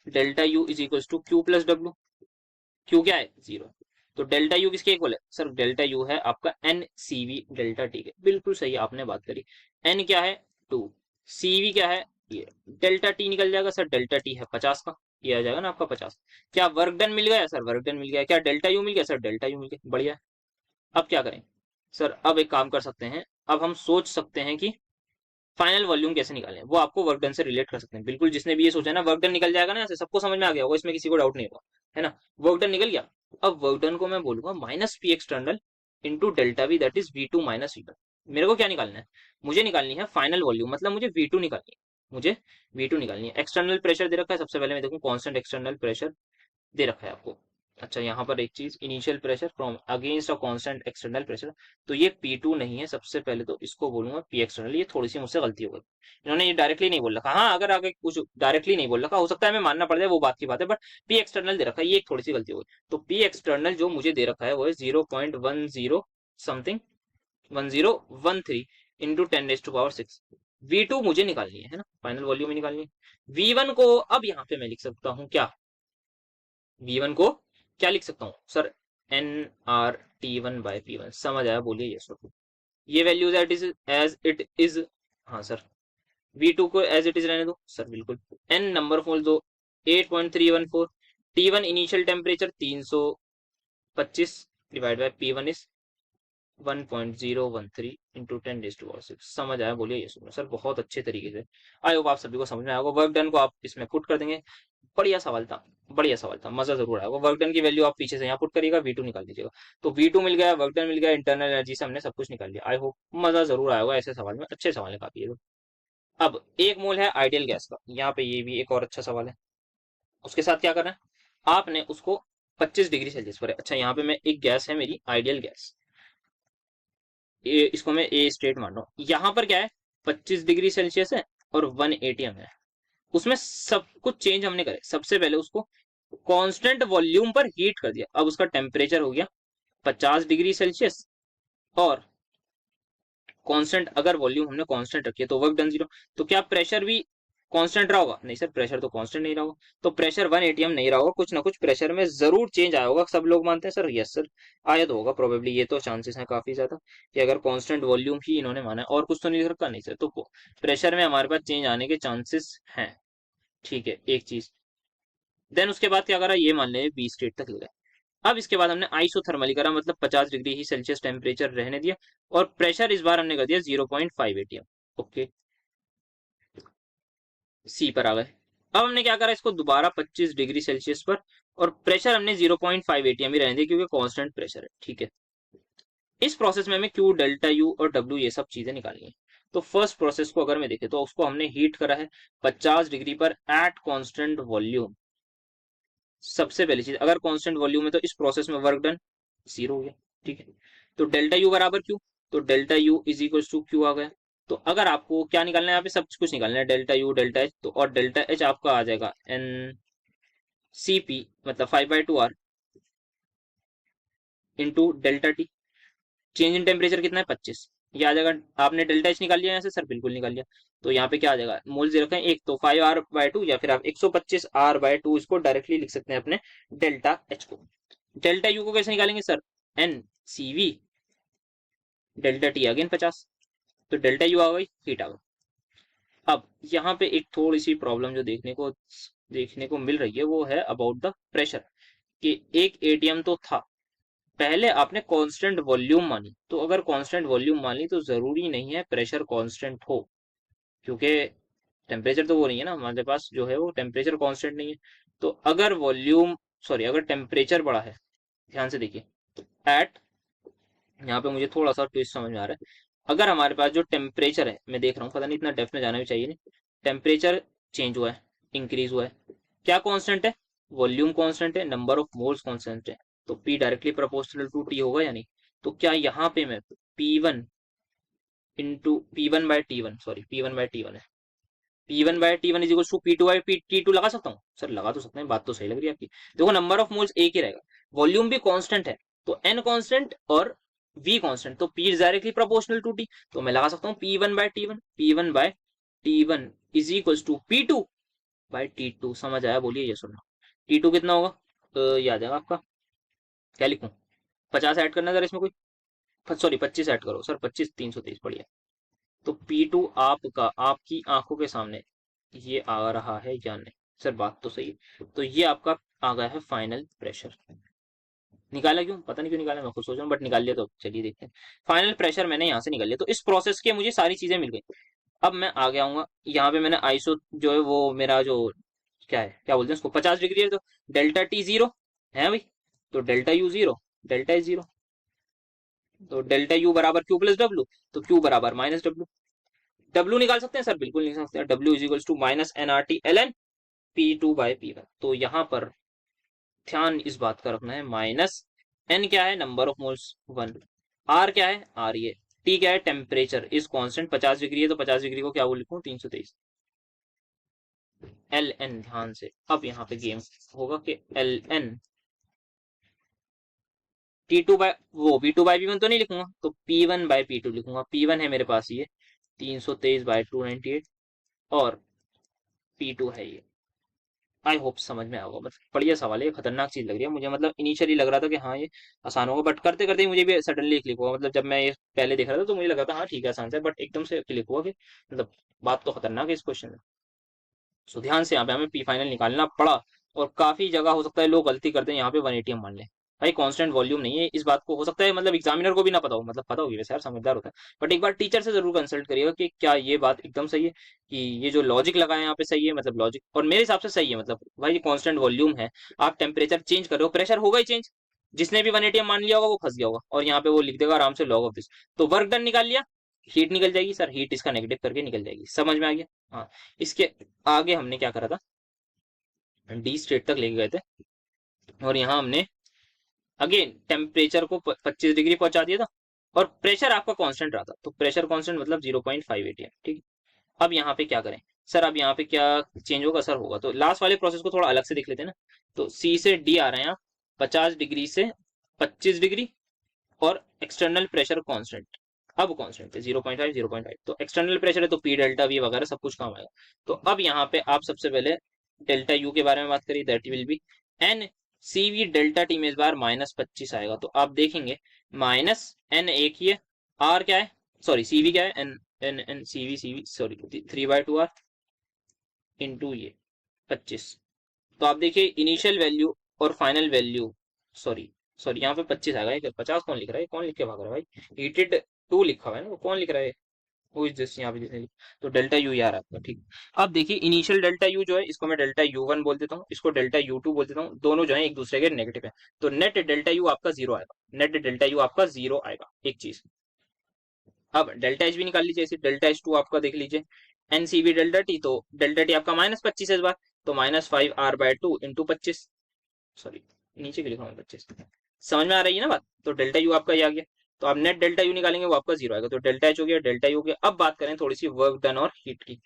delta U is equal to Q plus W. Q क्या है, 0। तो डेल्टा यू किसके इक्वल है सर, डेल्टा यू है आपका NCV डेल्टा टी के, बिल्कुल सही आपने बात करी। N क्या है 2, CV क्या है ये, डेल्टा टी निकल जाएगा सर, डेल्टा टी है 50 का, ये आ जाएगा ना आपका 50। क्या वर्क डन मिल गया सर, वर्क डन मिल गया। क्या डेल्टा यू मिल गया सर, डेल्टा यू मिल गया, बढ़िया। अब क्या करें सर, अब एक काम कर सकते हैं, अब हम सोच सकते हैं कि फाइनल वॉल्यूम कैसे निकालें। वो आपको वर्क डन से रिलेट कर सकते हैं, बिल्कुल जिसने भी ये सोचा ना वर्क डन निकल जाएगा ना, ऐसे सबको समझ में आ गया होगा, इसमें किसी को डाउट नहीं होगा, है ना। वर्क डन निकल गया, अब वर्क डन को मैं बोलूंगा minus P external into delta we, that is V2 minus V1। मेरे को क्या निकालना है, मुझे निकालनी है फाइनल वॉल्यूम, मतलब मुझे V2 निकालनी है, मुझे V2 निकालनी है। एक्सटर्नल प्रेशर दे रखा है, सबसे पहले मैं देखूं कॉन्स्टेंट एक्सटर्नल प्रेशर दे रखा है आपको। अच्छा यहाँ पर एक चीज, initial pressure from against a constant external pressure, तो ये P2 नहीं है, सबसे पहले तो इसको बोलूंगा P एक्सटर्नल। ये थोड़ी सी मुझसे गलती हो गई, इन्होंने ये डायरेक्टली नहीं बोल रखा। हाँ अगर आगे कुछ डायरेक्टली नहीं बोल रखा हो सकता है मैं मानना पड़ जाए, वो बात की बात है, बट P एक्सटर्नल दे रखा है, ये एक थोड़ी सी गलती हो गई। तो P एक्सटर्नल जो मुझे दे रखा है वो है 0.10 समथिंग 1013 इंटू 10⁻6। V2 मुझे निकालनी है ना, फाइनल वॉल्यूम ही निकालनी है। V1 को अब यहाँ पे मैं लिख सकता हूँ क्या, V1 को क्या लिख सकता हूँ सर, nRT1/P1, समझ आया, बोलिए यस। ये वैल्यूज एज इट इज, हाँ सर। V2 को एज इट इज रहने दो सर, बिल्कुल। N नंबर ऑफ मोल दो 8.314, T1 initial temperature 325 divide by P1 is 1.013 into 10⁻6, समझ आया, बोलिए ये सुनो सर, बहुत अच्छे तरीके से। आई होप आप सभी को समझ में आएगा। वर्क डन को आप इसमें पुट कर देंगे, बढ़िया सवाल था, बढ़िया सवाल था, मजा जरूर आएगा। वर्क डन की वैल्यू आप पीछे से यहाँ पुट करिएगा, V2 निकाल दीजिएगा। तो V2 मिल गया, वर्क डन मिल गया, इंटरनल एनर्जी से हमने सब कुछ निकाल लिया। आई होप मजा जरूर आएगा, ऐसे सवाल में अच्छे सवाल है काफी ये तो। अब 1 मोल है आइडियल गैस का, यहाँ पे ये भी एक और अच्छा सवाल है। उसके साथ क्या करना है, आपने उसको 25 डिग्री सेल्सियस पर है। अच्छा, यहाँ पे मैं एक गैस है मेरी आइडियल गैस, ये इसको मैं ए स्टेट मान रहा हूँ। यहाँ पर क्या है, 25 डिग्री सेल्सियस है और 1 atm है। उसमें सब कुछ चेंज हमने करे। सबसे पहले उसको कांस्टेंट वॉल्यूम पर हीट कर दिया। अब उसका टेम्परेचर हो गया 50 डिग्री सेल्सियस, और कांस्टेंट, अगर वॉल्यूम हमने कांस्टेंट रखी है तो वर्क डन 0। तो क्या प्रेशर भी कांस्टेंट रहा होगा? नहीं सर, प्रेशर तो कांस्टेंट नहीं रहा होगा। तो प्रेशर 1 atm नहीं रहा होगा, कुछ ना कुछ प्रेशर में जरूर चेंज आया होगा। सब लोग मानते हैं सर, यस सर आया तो होगा प्रोबेबली, ये तो चांसेस हैं काफी ज्यादा कि अगर कांस्टेंट वॉल्यूम ही इन्होंने माना है और कुछ तो नहीं रखा। नहीं सर, तो प्रेशर में हमारे पास चेंज आने के चांसेस हैं। ठीक है, एक चीज। देन उसके बाद क्या करा, ये मान ले बी स्टेट तक ले गए। अब इसके बाद हमने आइसोथर्मली करा, मतलब 50 डिग्री ही सेल्सियस टेम्परेचर रहने दिया, और प्रेशर इस बार हमने कर दिया 0.5 atm। ओके, सी पर आ गए। अब हमने क्या करा, इसको दोबारा 25 डिग्री सेल्सियस पर, और प्रेशर हमने 0.5 atm ही रहने दिया क्योंकि कांस्टेंट प्रेशर है। ठीक है, इस प्रोसेस में हमें क्यू, डेल्टा यू और डब्ल्यू ये सब चीजें निकालनी है। तो फर्स्ट प्रोसेस को अगर मैं देखे तो उसको हमने हीट करा है 50 डिग्री पर एट कांस्टेंट वॉल्यूम। सबसे पहली चीज, अगर कांस्टेंट वॉल्यूम है तो इस प्रोसेस में वर्क डन 0 हो गया। ठीक है, तो डेल्टा यू बराबर क्यू, तो delta U is equal to Q आ गया। तो अगर आपको क्या निकालना है, यहाँ पे सब कुछ निकालना है, डेल्टा यू डेल्टा एच, तो और डेल्टा एच आपका आ जाएगा एन सी पी, मतलब 5/2 R into delta T. Change in temperature कितना है, 25, ये आ जाएगा। आपने डेल्टा एच निकाल लिया यहाँ से? सर बिल्कुल निकाल लिया। तो यहाँ पे क्या आ जाएगा, मोल्स रखें एक, तो 5R/2, या फिर आप 125R/2 इसको डायरेक्टली लिख सकते हैं अपने डेल्टा एच को। डेल्टा यू को कैसे निकालेंगे sir, N C V delta T again 50, तो डेल्टा यू आ गई, हीट आ गई। अब यहाँ पे एक थोड़ी सी प्रॉब्लम जो देखने को मिल रही है, वो है अबाउट द प्रेशर, कि एक एटीएम तो था, पहले आपने कांस्टेंट वॉल्यूम मानी, तो अगर कांस्टेंट वॉल्यूम मान ली तो जरूरी नहीं है प्रेशर कांस्टेंट हो, क्योंकि टेम्परेचर तो वो नहीं है ना हमारे पास, जो है वो टेम्परेचर कांस्टेंट नहीं है। तो अगर वॉल्यूम, सॉरी, अगर टेम्परेचर बढ़ा है, ध्यान से देखिए, एट, यहाँ पे मुझे थोड़ा सा ट्विस्ट समझ में आ रहा है। अगर हमारे पास जो टेम्परेचर है, मैं देख रहा हूँ, पता नहीं इतना डेप्थ में जाना भी चाहिए नहीं, टेम्परेचर चेंज हुआ है, इंक्रीज हुआ है, क्या कांस्टेंट है, वॉल्यूम कांस्टेंट है, नंबर ऑफ मोल्स कांस्टेंट है, तो P directly proportional to T होगा या नहीं? तो क्या यहाँ पे मैं P1 into P1/T1, sorry P1/T1 है, P1/T1 is equal to P2/T2 लगा सकता हूँ? सर लगा तो सकते हैं, बात तो सही लग रही है आपकी। देखो, नंबर ऑफ मोल्स एक ही रहेगा, वॉल्यूम भी कांस्टेंट है, तो N कांस्टेंट और V कांस्टेंट, तो P is directly proportional to T, तो मैं लगा सकता हूँ P1/T1 is equal to P2/T2। समझ आया? बोलिए ये सुनना। T2 कितना होगा, ये आ जाएगा आपका, क्या लिखूं, 50 ऐड करना जरा इसमें कोई, सॉरी 25 ऐड करो सर, 25 323 बढ़िया। तो P2 आपका आपकी आंखों के सामने ये आ रहा है या नहीं? सर बात तो सही है, तो ये आपका आ गया है फाइनल प्रेशर। निकाला क्यों, पता नहीं क्यों निकाला, मैं खुद सोच रहा हूँ, बट निकाल लिया, तो चलिए देखते हैं। फाइनल प्रेशर मैंने यहाँ से निकाल लिया, तो इस प्रोसेस के मुझे सारी चीजें मिल गई। अब मैं आ गया हूँ यहाँ पे, मैंने आइसो जो है वो मेरा जो क्या है, क्या बोलते हैं उसको, 50 डिग्री है, तो डेल्टा टी 0 है भाई, तो डेल्टा यू 0, डेल्टा एच 0, तो डेल्टा यू बराबर क्यू प्लस डब्ल्यू, तो क्यू बराबर माइनस डब्ल्यू। डब्ल्यू निकाल सकते हैं सर, बिल्कुल निकाल सकते हैं, W is equal to minus N R T L N P2/P1। तो यहाँ पर ध्यान इस बात का रखना है, माइनस एन क्या है, नंबर ऑफ मोल्स 1, आर क्या है, आर ये, टी क्या है, टेम्परेचर इज कांस्टेंट, 50 डिग्री है, तो 50 डिग्री को क्या वो लिखूं, 323, एल एन, ध्यान से। अब यहाँ पे गेम होगा कि एल एन P2/P1 तो नहीं लिखूंगा, तो P1/P2 लिखूंगा। P1 है मेरे पास ये 323/298, और P2 है ये, आई होप समझ में आएगा। मतलब बढ़िया सवाल है, खतरनाक चीज लग रही है मुझे, मतलब इनिशियली लग रहा था कि हाँ ये आसान होगा, बट करते करते ही मुझे भी सडनली क्लिक हुआ। मतलब जब मैं ये पहले देख रहा था तो मुझे लगा था हाँ ठीक है आसान है, बट एकदम से क्लिक हुआ कि मतलब बात तो खतरनाक है इस क्वेश्चन में। सो ध्यान से यहाँ पे हमें पी फाइनल निकालना पड़ा, और काफी जगह हो सकता है लोग गलती करते हैं यहाँ पे 1 atm मान लें। भाई कांस्टेंट वॉल्यूम नहीं है, इस बात को हो सकता है मतलब एग्जामिनर को भी ना पता हो, मतलब पता होगी वैसे यार, समझदार होता है, बट एक बार टीचर से जरूर कंसल्ट करिएगा कि क्या ये बात एकदम सही है, कि ये जो लॉजिक लगा है यहाँ पे सही है, मतलब लॉजिक, और मेरे हिसाब से सही है। मतलब भाई ये कांस्टेंट वॉल्यूम है, आप टेम्परेचर चेंज कर रहे हो, प्रेशर होगा ही चेंज, जिसने भी 1 atm मान लिया होगा वो फंस गया होगा, और यहाँ पे वो लिख देगा आराम से लॉग ऑफ दिस, तो वर्क डन निकाल लिया, हीट निकल जाएगी सर, हीट इसका नेगेटिव करके निकल जाएगी। समझ में आ गया? हाँ, इसके आगे हमने क्या करा था, डी स्टेट तक लेके गए थे, और यहाँ हमने अगेन टेम्परेचर को 25 डिग्री पहुंचा दिया था, और प्रेशर आपका कांस्टेंट रहा था, तो प्रेशर कांस्टेंट मतलब 0.5 एटीएम, ठीक है। अब यहाँ पे क्या करें सर, अब यहाँ पे क्या चेंज होगा सर? होगा। तो लास्ट वाले प्रोसेस को थोड़ा अलग से देख लेते हैं ना। तो सी से डी आ रहे हैं आप, 50 डिग्री से 25 डिग्री, और एक्सटर्नल प्रेशर कांस्टेंट, अब कांस्टेंट है 0.5 0.5, तो एक्सटर्नल प्रेशर है तो पी डेल्टा वी वगैरह सब कुछ काम आएगा। तो अब यहाँ पे आप सबसे पहले डेल्टा यू के बारे में बात करिए, that will be N C V delta T में इस बार -25 आएगा। तो आप देखेंगे माइनस एन एक ही है, आर क्या है, सॉरी सी वी क्या है, N N N C V sorry 3/2 R into ये 25। तो आप देखिए इनिशियल वैल्यू और फाइनल वैल्यू, सॉरी सॉरी यहाँ पे 25 आएगा, ये 50 कौन लिख रहा है, कौन लिख के भाग रहा है भाई, हीटेड 2 लिखा हुआ है ना, वो कौन लिख रहा है, हु इज दिस यहाँ पे जिसने तो डेल्टा यू यार आपका, ठीक। अब देखिए इनिशियल डेल्टा यू जो है, इसको मैं डेल्टा यू वन बोल देता हूँ, इसको डेल्टा यू टू बोल देता हूँ, दोनों जो है एक दूसरे के नेगेटिव है, तो नेट डेल्टा यू आपका जीरो आएगा, नेट डेल्टा यू आपका जीरो आएगा, एक चीज। अब डेल्टा एच भी निकाल लीजिए, इसे डेल्टा एच टू आपका देख लीजिए, एनसीबी डेल्टा टी, तो डेल्टा टी आपका -25 है इस बार, तो -5r/2 इंटू 25, सॉरी नीचे क्यों लिखा हूँ 25, समझ में आ रही है ना बात। तो डेल्टा यू आपका ये आ गया, तो आप नेट डेल्टा यू निकालेंगे वो आपका जीरो आएगा, तो डेल्टा एच हो गया, डेल्टा यू हो गया। अब बात करें थोड़ी सी वर्क डन और हीट की,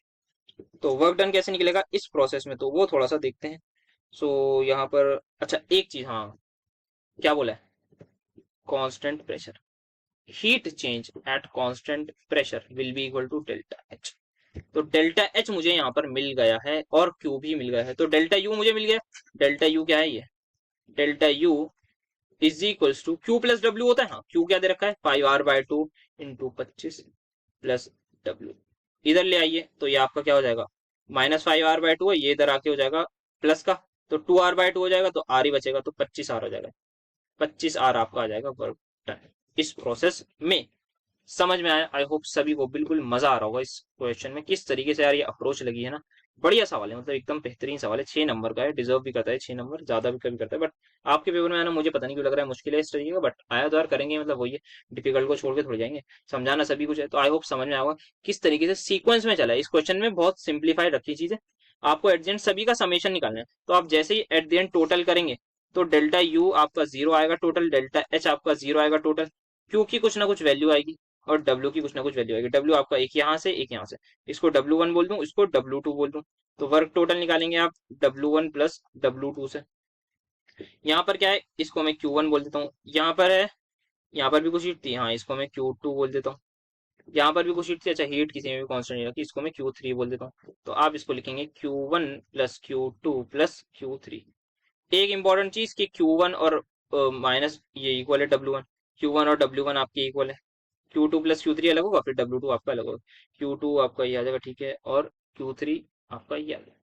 तो वर्क डन कैसे निकलेगा इस प्रोसेस में, तो वो थोड़ा सा देखते हैं। सो यहाँ पर अच्छा एक चीज, हाँ क्या बोला है, constant pressure, heat change at constant pressure will be equal to delta H. तो डेल्टा एच मुझे यहाँ पर मिल गया है और क्यू भी मिल गया है, तो डेल्टा यू मुझे मिल गया, डेल्टा यू क्या है, ये delta U is equals to Q plus W होता है, हाँ क्यू क्या दे रखा है 5r/2 इंटू 25 प्लस डब्ल्यू, इधर ले आइए तो ये आपका क्या हो जाएगा, -5r/2 है, ये इधर आके हो जाएगा प्लस का, तो 2r/2 हो जाएगा, तो आर ही बचेगा, तो 25r हो जाएगा, 25r आपका आ जाएगा वर्क डन इस प्रोसेस में। समझ में आया? आई होप सभी को बिल्कुल मजा आ रहा होगा इस क्वेश्चन में, किस तरीके से यार ये अप्रोच लगी है ना, बढ़िया सवाल है, मतलब एकदम बेहतरीन सवाल है, 6 नंबर का है, डिजर्व भी करता है 6 नंबर, ज्यादा भी कभी करता है, बट आपके पेपर में आना मुझे पता नहीं क्यों लग रहा है मुश्किल है इस तरीके का, बट आया तो यार करेंगे, मतलब वही है, डिफिकल्ट को छोड़ के थोड़ी जाएंगे, समझाना सभी कुछ है, तो आई होप समझ में आएगा किस तरीके से सीक्वेंस में चला है इस क्वेश्चन में, बहुत सिंप्लीफाइड रखी चीजें। आपको एट द एंड सभी का समेशन निकालना है, तो आप जैसे ही एट द एंड टोटल करेंगे, तो डेल्टा यू आपका जीरो आएगा टोटल, डेल्टा एच आपका जीरो आएगा टोटल, क्योंकि कुछ ना कुछ वैल्यू आएगी, और W की कुछ ना कुछ वैल्यू आएगी, W आपका एक यहाँ से एक यहाँ से, इसको W1 बोल दूं, इसको W2 बोल दूं, तो वर्क टोटल निकालेंगे आप W1 प्लस W2 से। यहाँ पर क्या है, इसको मैं Q1 बोल देता हूँ, यहाँ पर है, यहाँ पर भी कुछ हीट थी, हाँ इसको मैं Q2 बोल देता हूँ, यहाँ पर भी कुछ हीट थी, अच्छा हीट किसी में भी कॉन्स्टेंट नहीं रखी, इसको मैं Q3 बोल देता हूँ, तो आप इसको लिखेंगे Q1 plus Q2 plus Q3। एक इंपॉर्टेंट चीज कि Q1 और माइनस ये इक्वल है W1, Q1 और W1 आपके इक्वल है, Q2 प्लस Q3 अलग होगा, फिर W2 आपका अलग होगा, Q2 आपका ये आ जाएगा, ठीक है, और Q3 आपका ये आ जाएगा।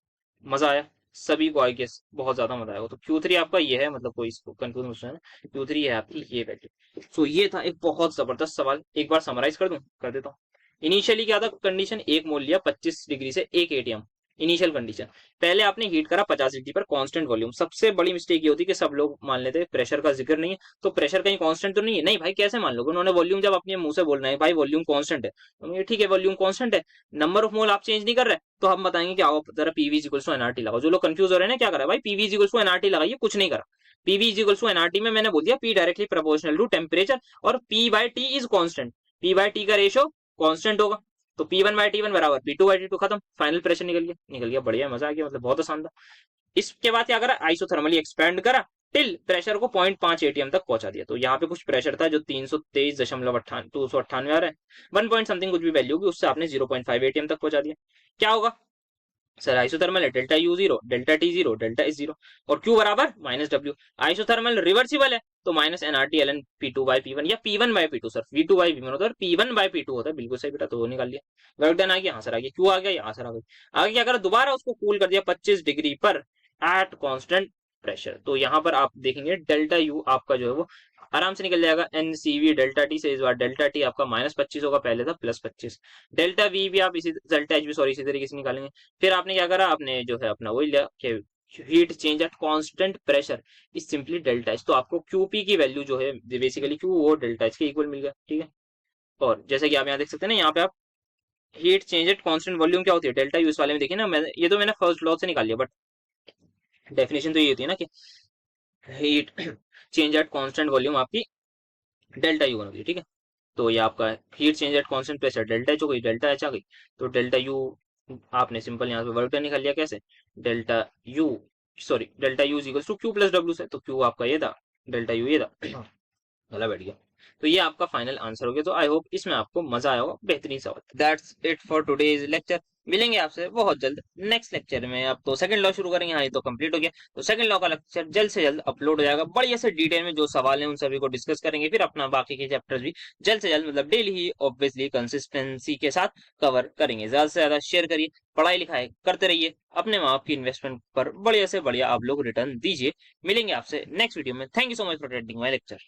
मजा आया सभी को, आई गेस बहुत ज्यादा मजा आएगा। तो Q3 आपका ये है, मतलब कोई इसको कंफ्यूज मत होना, Q3 है आपकी ये वैल्यू। सो ये था एक बहुत जबरदस्त सवाल, एक बार समराइज कर दूं, कर देता हूँ। इनिशियली क्या था कंडीशन, एक मोल लिया 25 डिग्री से 1 एटीएम, इनिशियल कंडीशन, पहले आपने हीट करा 50 डिग्री पर कांस्टेंट वॉल्यूम। सबसे बड़ी मिस्टेक ये होती है कि सब लोग मान लेते हैं प्रेशर का जिक्र नहीं है, तो प्रेशर कहीं कांस्टेंट तो नहीं है, नहीं भाई कैसे मान लोगे, उन्होंने वॉल्यूम जब अपने मुंह से बोलना है भाई वॉल्यूम कांस्टेंट है, तो ठीक है वॉल्यूम कांस्टेंट है, नंबर ऑफ मोल आप चेंज नहीं कर रहे, तो हम बताएंगे कि आओ जरा पीवी इक्वल्स टू एनआरटी लगाओ। जो लोग कंफ्यूज हो रहे हैं ना क्या करा भाई, पीवी इक्वल्स टू एनआरटी लगाइए, कुछ नहीं करा, पीवी इक्वल्स टू एनआरटी में मैंने बोल दिया P directly proportional to temperature, और P by T is constant, P by T का रेशो कांस्टेंट होगा, तो P1/T1 बराबर P2/T2, खत्म, फाइनल प्रेशर निकल गया, निकल गया, बढ़िया मजा आ गया, मतलब बहुत आसान था। इसके बाद क्या करा, आइसोथर्मली एक्सपेंड करा टिल प्रेशर को 0.5 एटीएम तक पहुंचा दिया, तो यहाँ पे कुछ प्रेशर था जो 323.298 आ रहा है, 1 पॉइंट समथिंग कुछ भी वैल्यू होगी, उससे आपने 0.5 एटीएम तक पहुंचा दिया। क्या होगा सर, आइसोथर्मल है, delta you zero, delta T zero, delta S zero, और क्यू बराबर -W। आइसोथर्मल रिवर्सिबल है, तो -nRT ln P2/P1 या P1/P2, सर V2/P1 होता है, P1/P2 होता है, बिल्कुल सही बेटा, तो वो निकाल लिया, वर्क डन आ गया, आंसर आ गया, क्यू आ गया, आंसर आ गया। आगे क्या करा, दोबारा उसको कूल कर दिया 25 डिग्री पर एट कांस्टेंट प्रेशर, तो यहाँ पर आप देखेंगे डेल्टा यू आपका जो है वो आराम से निकल जाएगा, एनसीवी डेल्टा टी से, इस बार डेल्टा टी आपका -25 होगा, पहले था +25, डेल्टा वी भी आप इसी, डेल्टा एच भी सॉरी इसी तरीके से निकालेंगे। फिर आपने क्या करा, आपने जो है अपना वही लिया कि heat change at constant pressure is simply delta H, तो आपको क्यूपी की वैल्यू जो है बेसिकली क्यू वो डेल्टा एच के इक्वल मिल गया, ठीक है। और जैसे कि आप यहाँ देख सकते हैं ना, यहाँ पे आप heat change at constant volume क्या होती है, डेल्टा यू, इस वाले में देखिए ना, मैं ये तो मैंने फर्स्ट लॉ से निकाल लिया, बट डेफिनेशन तो ये होती है ना कि heat change at constant volume आपकी डेल्टा यू होगी, ठीक है। तो ये आपका heat change at constant pressure delta H हो गई, डेल्टा एच आ गई। तो डेल्टा यू आपने सिंपल यहाँ पे वर्क डन निकाल लिया, कैसे delta U, sorry delta U is equals to Q plus W से, तो क्यू आपका ये था, डेल्टा यू ये था, गला बैठ गया। तो ये आपका फाइनल आंसर हो गया। तो आई होप इसमें आपको मजा आया होगा, बेहतरीन सा। That's it for today's lecture. मिलेंगे आपसे बहुत जल्द नेक्स्ट लेक्चर में। अब तो सेकंड लॉ शुरू करेंगे। हाँ ये तो कंप्लीट हो गया, तो सेकंड लॉ का लेक्चर जल्द से जल्द अपलोड हो जाएगा, बढ़िया से डिटेल में जो सवाल है उन सभी को डिस्कस करेंगे, फिर अपना बाकी के चैप्टर्स भी जल्द से जल्द, मतलब डेली ही ऑब्वियसली कंसिस्टेंसी के साथ कवर करेंगे। ज्यादा से ज्यादा शेयर करिए, पढ़ाई लिखाई करते रहिए, अपने माँ बाप की इन्वेस्टमेंट पर बढ़िया से बढ़िया आप लोग रिटर्न दीजिए। मिलेंगे आपसे नेक्स्ट वीडियो में। Thank you so much for attending my lecture.